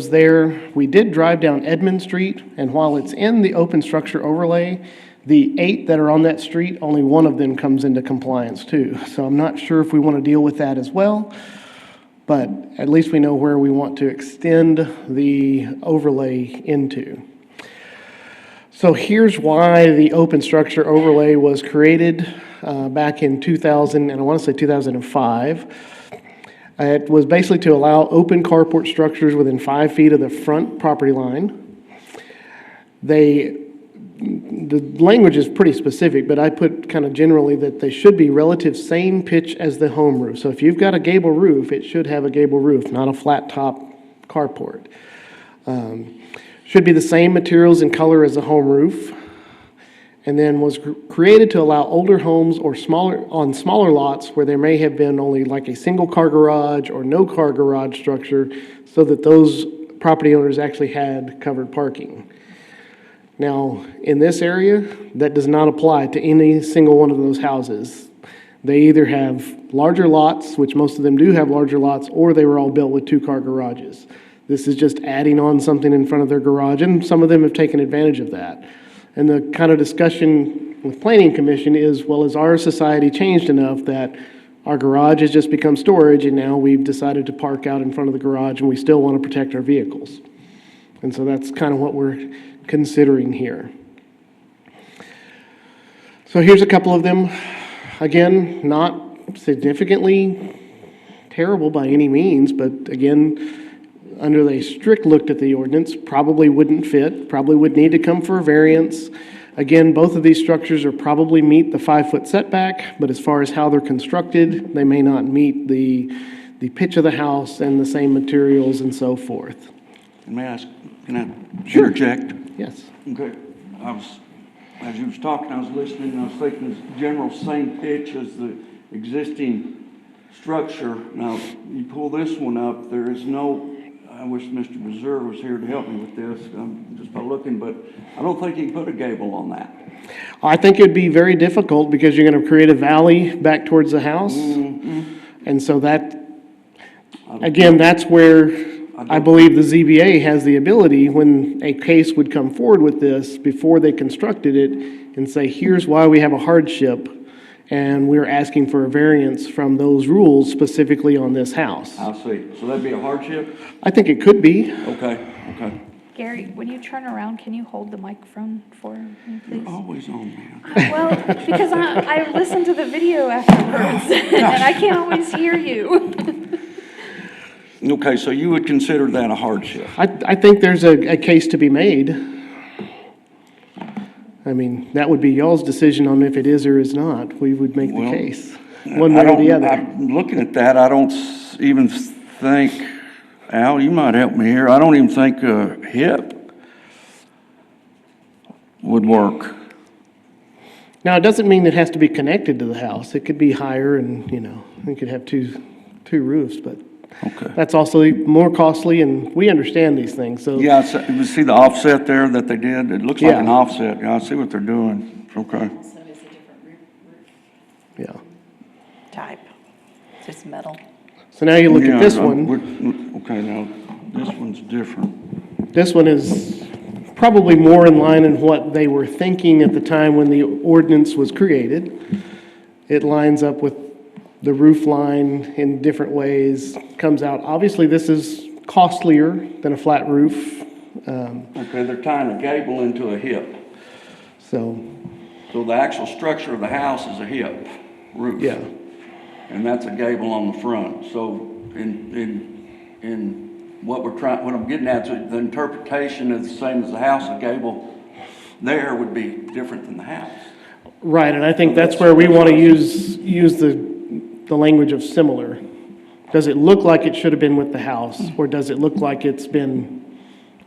there. We did drive down Edmond Street, and while it's in the open structure overlay, the 8 that are on that street, only one of them comes into compliance too. So I'm not sure if we want to deal with that as well, but at least we know where we want to extend the overlay into. So here's why the open structure overlay was created back in 2000, and I want to say 2005. It was basically to allow open carport structures within 5 feet of the front property line. The language is pretty specific, but I put kind of generally that they should be relative same pitch as the home roof. So if you've got a gable roof, it should have a gable roof, not a flat top carport. Should be the same materials and color as the home roof, and then was created to allow older homes or smaller lots where there may have been only like a single car garage or no car garage structure, so that those property owners actually had covered parking. Now, in this area, that does not apply to any single one of those houses. They either have larger lots, which most of them do have larger lots, or they were all built with 2-car garages. This is just adding on something in front of their garage, and some of them have taken advantage of that. And the kind of discussion with Planning Commission is, well, has our society changed enough that our garage has just become storage, and now we've decided to park out in front of the garage, and we still want to protect our vehicles? And so that's kind of what we're considering here. So here's a couple of them. Again, not significantly terrible by any means, but again, under a strict look at the ordinance, probably wouldn't fit, probably would need to come for a variance. Again, both of these structures are probably meet the 5-foot setback, but as far as how they're constructed, they may not meet the pitch of the house and the same materials and so forth. May I ask, can I interject? Yes. Okay. As you was talking, I was listening, and I was thinking it's general same pitch as the existing structure. Now, you pull this one up, there is no, I wish Mr. Brazier was here to help me with this, just by looking, but I don't think you can put a gable on that. I think it'd be very difficult because you're going to create a valley back towards the house. Mm-hmm. And so that, again, that's where I believe the ZBA has the ability, when a case would come forward with this, before they constructed it, and say, here's why we have a hardship, and we're asking for a variance from those rules specifically on this house. I see. So that'd be a hardship? I think it could be. Okay. Gary, when you turn around, can you hold the microphone for me, please? You're always on, man. Well, because I listened to the video afterwards, and I can't always hear you. Okay, so you would consider that a hardship? I think there's a case to be made. I mean, that would be y'all's decision on if it is or is not. We would make the case, one way or the other. I'm looking at that, I don't even think, Al, you might help me here, I don't even think a hip would work. Now, it doesn't mean it has to be connected to the house. It could be higher and, it could have two roofs, but Okay. that's also more costly, and we understand these things, so. Yeah, you see the offset there that they did? It looks like Yeah. an offset. Yeah, I see what they're doing. Okay. Yeah. Type, just metal. So now you look Yeah, at this one. Okay, now, this one's different. This one is probably more in line in what they were thinking at the time when the ordinance was created. It lines up with the roof line in different ways, comes out. Obviously, this is costlier than a flat roof. Okay, they're tying a gable into a hip. So the actual structure of the house is a hip roof. Yeah. And that's a gable on the front. So in what I'm getting at, so the interpretation is the same as the house. A gable there would be different than the house. Right, and I think that's where we want to use the language of similar. Does it look like it should have been with the house, or does it look like it's been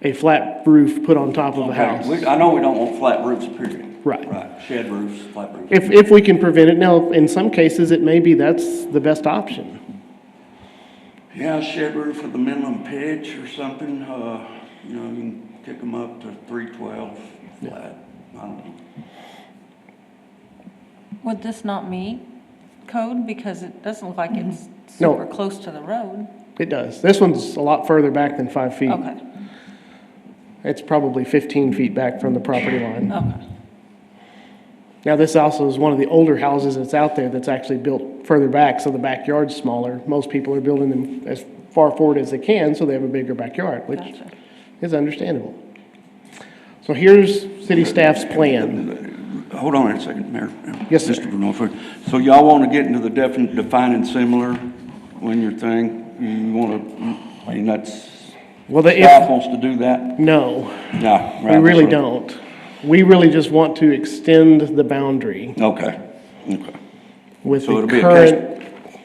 a flat roof put on top of a house? I know we don't want flat roofs, period. Right. Right, shed roofs, flat roofs. If we can prevent it, now, in some cases, it may be that's the best option. Yeah, shed roof with a minimum pitch or something, you know, you can kick them up to 312 flat. I don't know. Would this not meet code? Because it doesn't look like it's No. super close to the road. It does. This one's a lot further back than 5 feet. Okay, It's probably 15 feet back from the property line. okay. Now, this also is one of the older houses that's out there that's actually built further back, so the backyard's smaller. Most people are building them as far forward as they can, so they have a bigger backyard, which Gotcha. is understandable. So here's city staff's plan. Hold on a second, Mayor. Yes, sir. Mr. Benoit. So y'all want to get into the defining similar when your thing, you want to, I mean, that's, Well, staff wants to do that? No, No. we really don't. We really just want to extend the boundary Okay, okay. with So the it'll be a current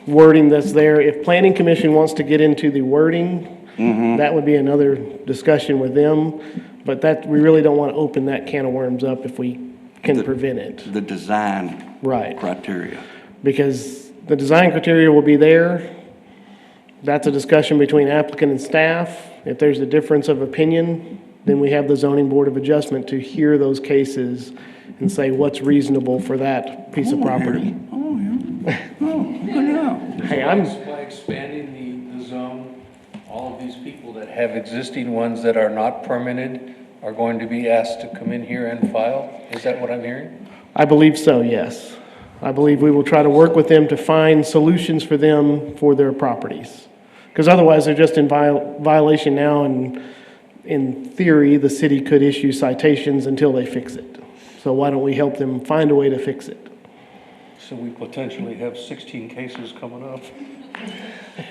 wording that's there. If planning commission wants to get into the wording, that would be another discussion with them. But that, we really don't want to open that can of worms up if we can prevent it. The design Right. criteria. Because the design criteria will be there. That's a discussion between applicant and staff. If there's a difference of opinion, then we have the zoning board of adjustment to hear those cases and say what's reasonable for that piece of property. Oh, yeah. Oh, good enough. Hey, I'm, By expanding the zone, all of these people that have existing ones that are not permitted are going to be asked to come in here and file? Is that what I'm hearing? I believe so, yes. I believe we will try to work with them to find solutions for them for their properties. Because otherwise, they're just in violation now, and in theory, the city could issue citations until they fix it. So why don't we help them find a way to fix it? So we potentially have 16 cases coming up.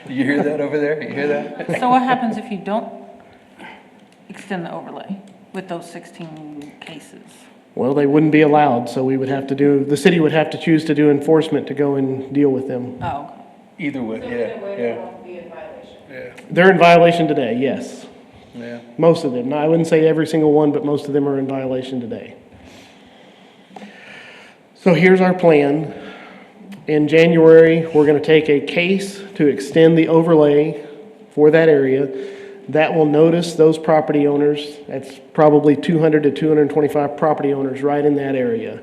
You hear that over there? You hear that? So what happens if you don't extend the overlay with those 16 cases? Well, they wouldn't be allowed, so we would have to do, the city would have to choose to do enforcement to go and deal with them. Oh, okay. Either way, yeah. They're in violation today, yes. Yeah. Most of them. Now, I wouldn't say every single one, but most of them are in violation today. So here's our plan. In January, we're going to take a case to extend the overlay for that area. That will notice those property owners. That's probably 200 to 225 property owners right in that area.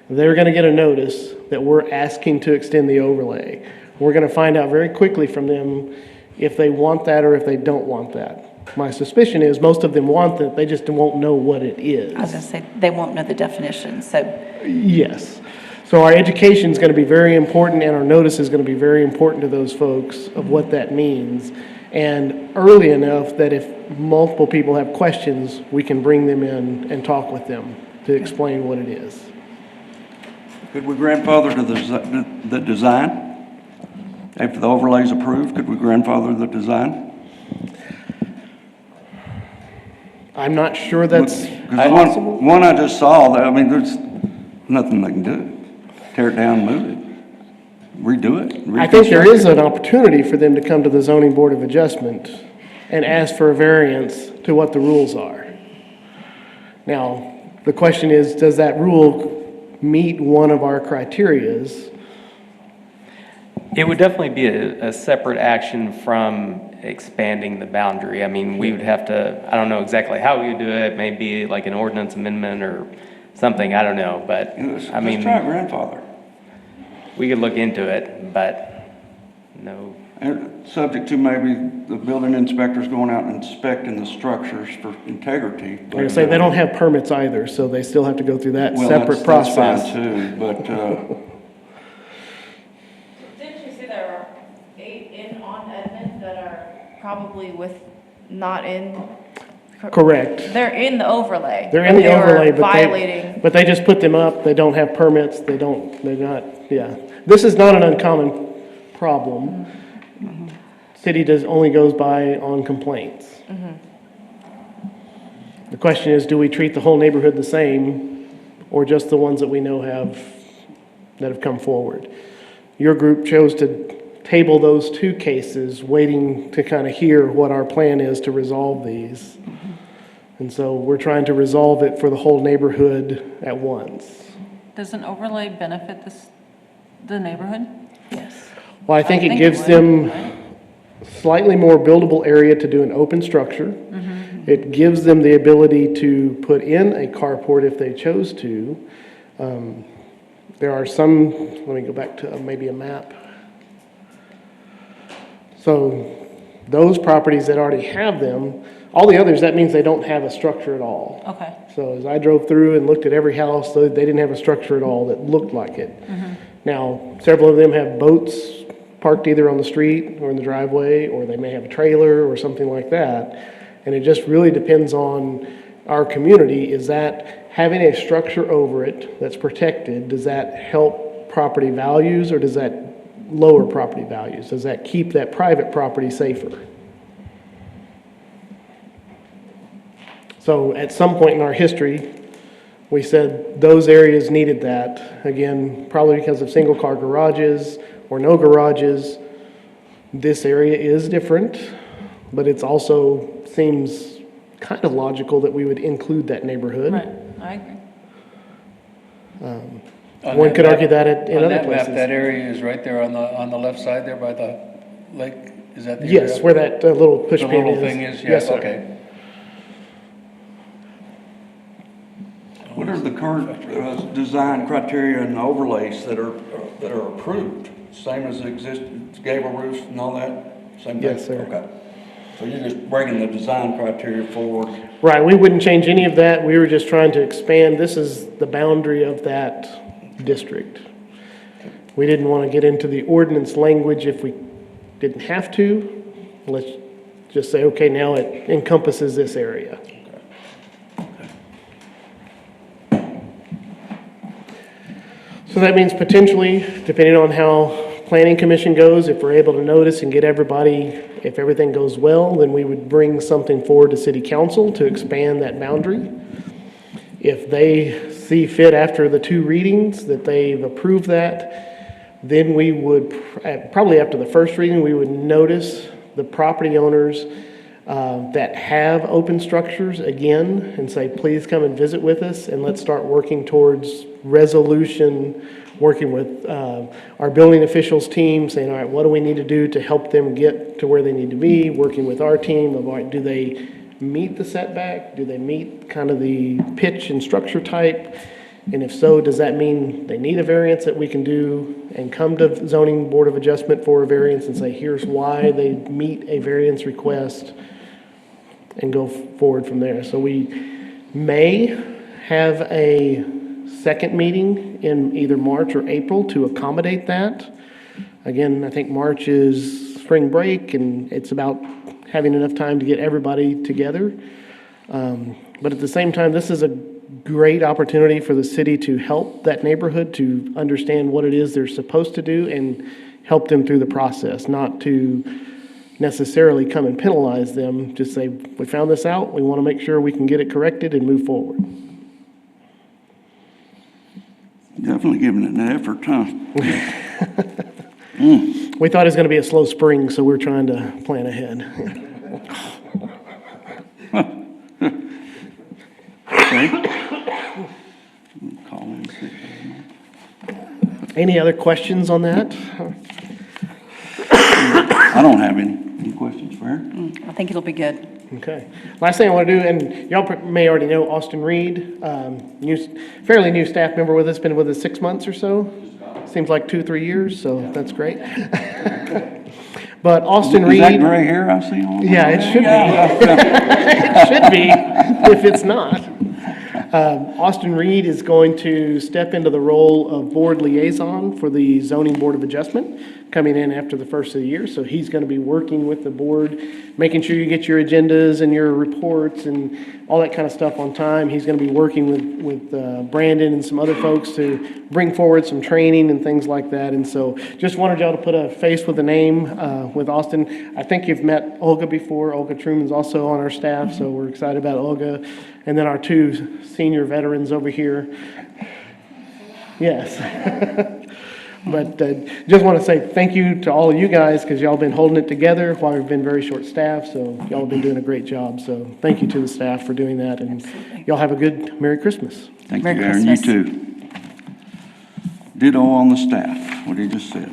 They're going to get a notice that we're asking to extend the overlay. We're going to find out very quickly from them if they want that or if they don't want that. My suspicion is most of them want that, they just won't know what it is. I was going to say, they won't know the definition, so Yes. So our education is going to be very important, and our notice is going to be very important to those folks of what that means. And early enough that if multiple people have questions, we can bring them in and talk with them to explain what it is. Could we grandfather to the design? After the overlay's approved, could we grandfather the design? I'm not sure that's Because one I just saw, I mean, there's nothing they can do. Tear it down, move it, redo it. I think there is an opportunity for them to come to the zoning board of adjustment and ask for a variance to what the rules are. Now, the question is, does that rule meet one of our criterias? It would definitely be a separate action from expanding the boundary. I mean, we would have to, I don't know exactly how we would do it, maybe like an ordinance amendment or something, I don't know, but, I mean. Let's try grandfather. We could look into it, but no. And subject to maybe the building inspectors going out and inspecting the structures for integrity. Like I say, they don't have permits either, so they still have to go through that Well, separate that's fine process. too, but, Didn't you say there are 8 in on Edmond that are probably not in? Correct. They're in the overlay. They're in but the they were overlay, violating. but they just put them up, they don't have permits, they're not, yeah. This is not an uncommon problem. City only goes by on complaints. The question is, do we treat the whole neighborhood the same, or just the ones that we know have that have come forward. Your group chose to table those 2 cases, waiting to kind of hear what our plan is to resolve these. And so we're trying to resolve it for the whole neighborhood at once. Does an overlay benefit the neighborhood? Yes. Well, I think it would, gives them right? slightly more buildable area to do an open structure. It gives them the ability to put in a carport if they chose to. There are some, let me go back to maybe a map. So those properties that already have them, all the others, that means they don't have a structure at all. Okay. So as I drove through and looked at every house, they didn't have a structure at all that looked like it. Now, several of them have boats parked either on the street or in the driveway, or they may have a trailer or something like that. And it just really depends on our community. Is that having a structure over it that's protected, does that help property values, or does that lower property values? Does that keep that private property safer? So at some point in our history, we said those areas needed that. Again, probably because of single-car garages or no garages. This area is different, but it's also seems kind of logical that we would include that neighborhood. Right, I agree. One could argue that in other On that map, places. that area is right there on the left side there by the lake? Is that the area? Yes, where that little push The pin little is. thing is, Yes, yes, sir. okay. What are the current design criteria and overlays that are approved? Same as the existing gable roofs and all that? Same thing? Yes, sir. Okay. So you're just bringing the design criteria forward? Right, we wouldn't change any of that. We were just trying to expand. This is the boundary of that district. We didn't want to get into the ordinance language if we didn't have to. Let's just say, okay, now it encompasses this area. So that means potentially, depending on how planning commission goes, if we're able to notice and get everybody, if everything goes well, then we would bring something forward to city council to expand that boundary. If they see fit after the 2 readings that they've approved that, then we would, probably after the first reading, we would notice the property owners that have open structures again and say, please come and visit with us, and let's start working towards resolution, working with our building officials team, saying, all right, what do we need to do to help them get to where they need to be, working with our team of, all right, do they meet the setback? Do they meet kind of the pitch and structure type? And if so, does that mean they need a variance that we can do and come to zoning board of adjustment for a variance and say, here's why they meet a variance request, and go forward from there. So we may have a second meeting in either March or April to accommodate that. Again, I think March is spring break, and it's about having enough time to get everybody together. But at the same time, this is a great opportunity for the city to help that neighborhood to understand what it is they're supposed to do and help them through the process, not to necessarily come and penalize them. Just say, we found this out, we want to make sure we can get it corrected and move forward. Definitely giving it an effort, huh? We thought it was going to be a slow spring, so we're trying to plan ahead. Okay. Call in and see. Any other questions on that? I don't have any questions for her. I think it'll be good. Okay. Last thing I want to do, and y'all may already know Austin Reed, fairly new staff member with us, been with us 6 months or so. Seems like 2-3 years, so that's great. But Austin Reed. Is that gray hair I see on? Yeah, it should be. It should be, if it's not. Austin Reed is going to step into the role of board liaison for the Zoning Board of Adjustment, coming in after the first of the year. So he's going to be working with the board, making sure you get your agendas and your reports and all that kind of stuff on time. He's going to be working with Brandon and some other folks to bring forward some training and things like that. And so just wanted y'all to put a face with a name with Austin. I think you've met Olga before. Olga Truman's also on our staff, so we're excited about Olga. And then our 2 senior veterans over here. Yes. But just want to say thank you to all of you guys, because y'all been holding it together while we've been very short-staffed, so y'all have been doing a great job. So thank you to the staff for doing that, and y'all have a good Merry Christmas. Thank you, Merry Aaron. You Christmas. too. Ditto on the staff, what he just said.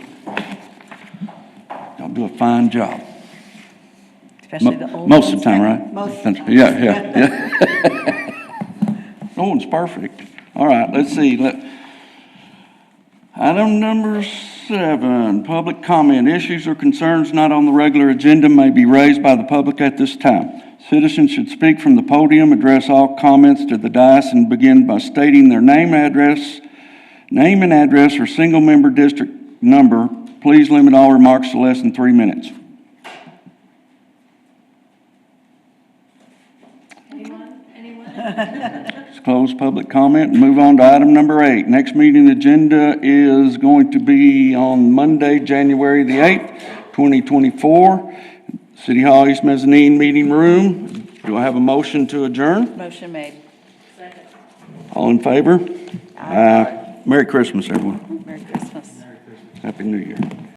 Y'all do a fine job. Especially the old Most of ones. the time, right? Most of the time. Yeah. No one's perfect. All right, let's see. Item number 7, public comment. Issues or concerns not on the regular agenda may be raised by the public at this time. Citizens should speak from the podium, address all comments to the dais, and begin by stating their name and address, or single-member district number. Please limit all remarks to less than 3 minutes. Let's close public comment and move on to item number 8. Next meeting agenda is going to be on Monday, January the 8th, 2024, City Hall East Mezzanine Meeting Room. Do I have a motion to adjourn? Motion made. All in favor? Aye. Merry Christmas, everyone. Merry Christmas. Happy New Year.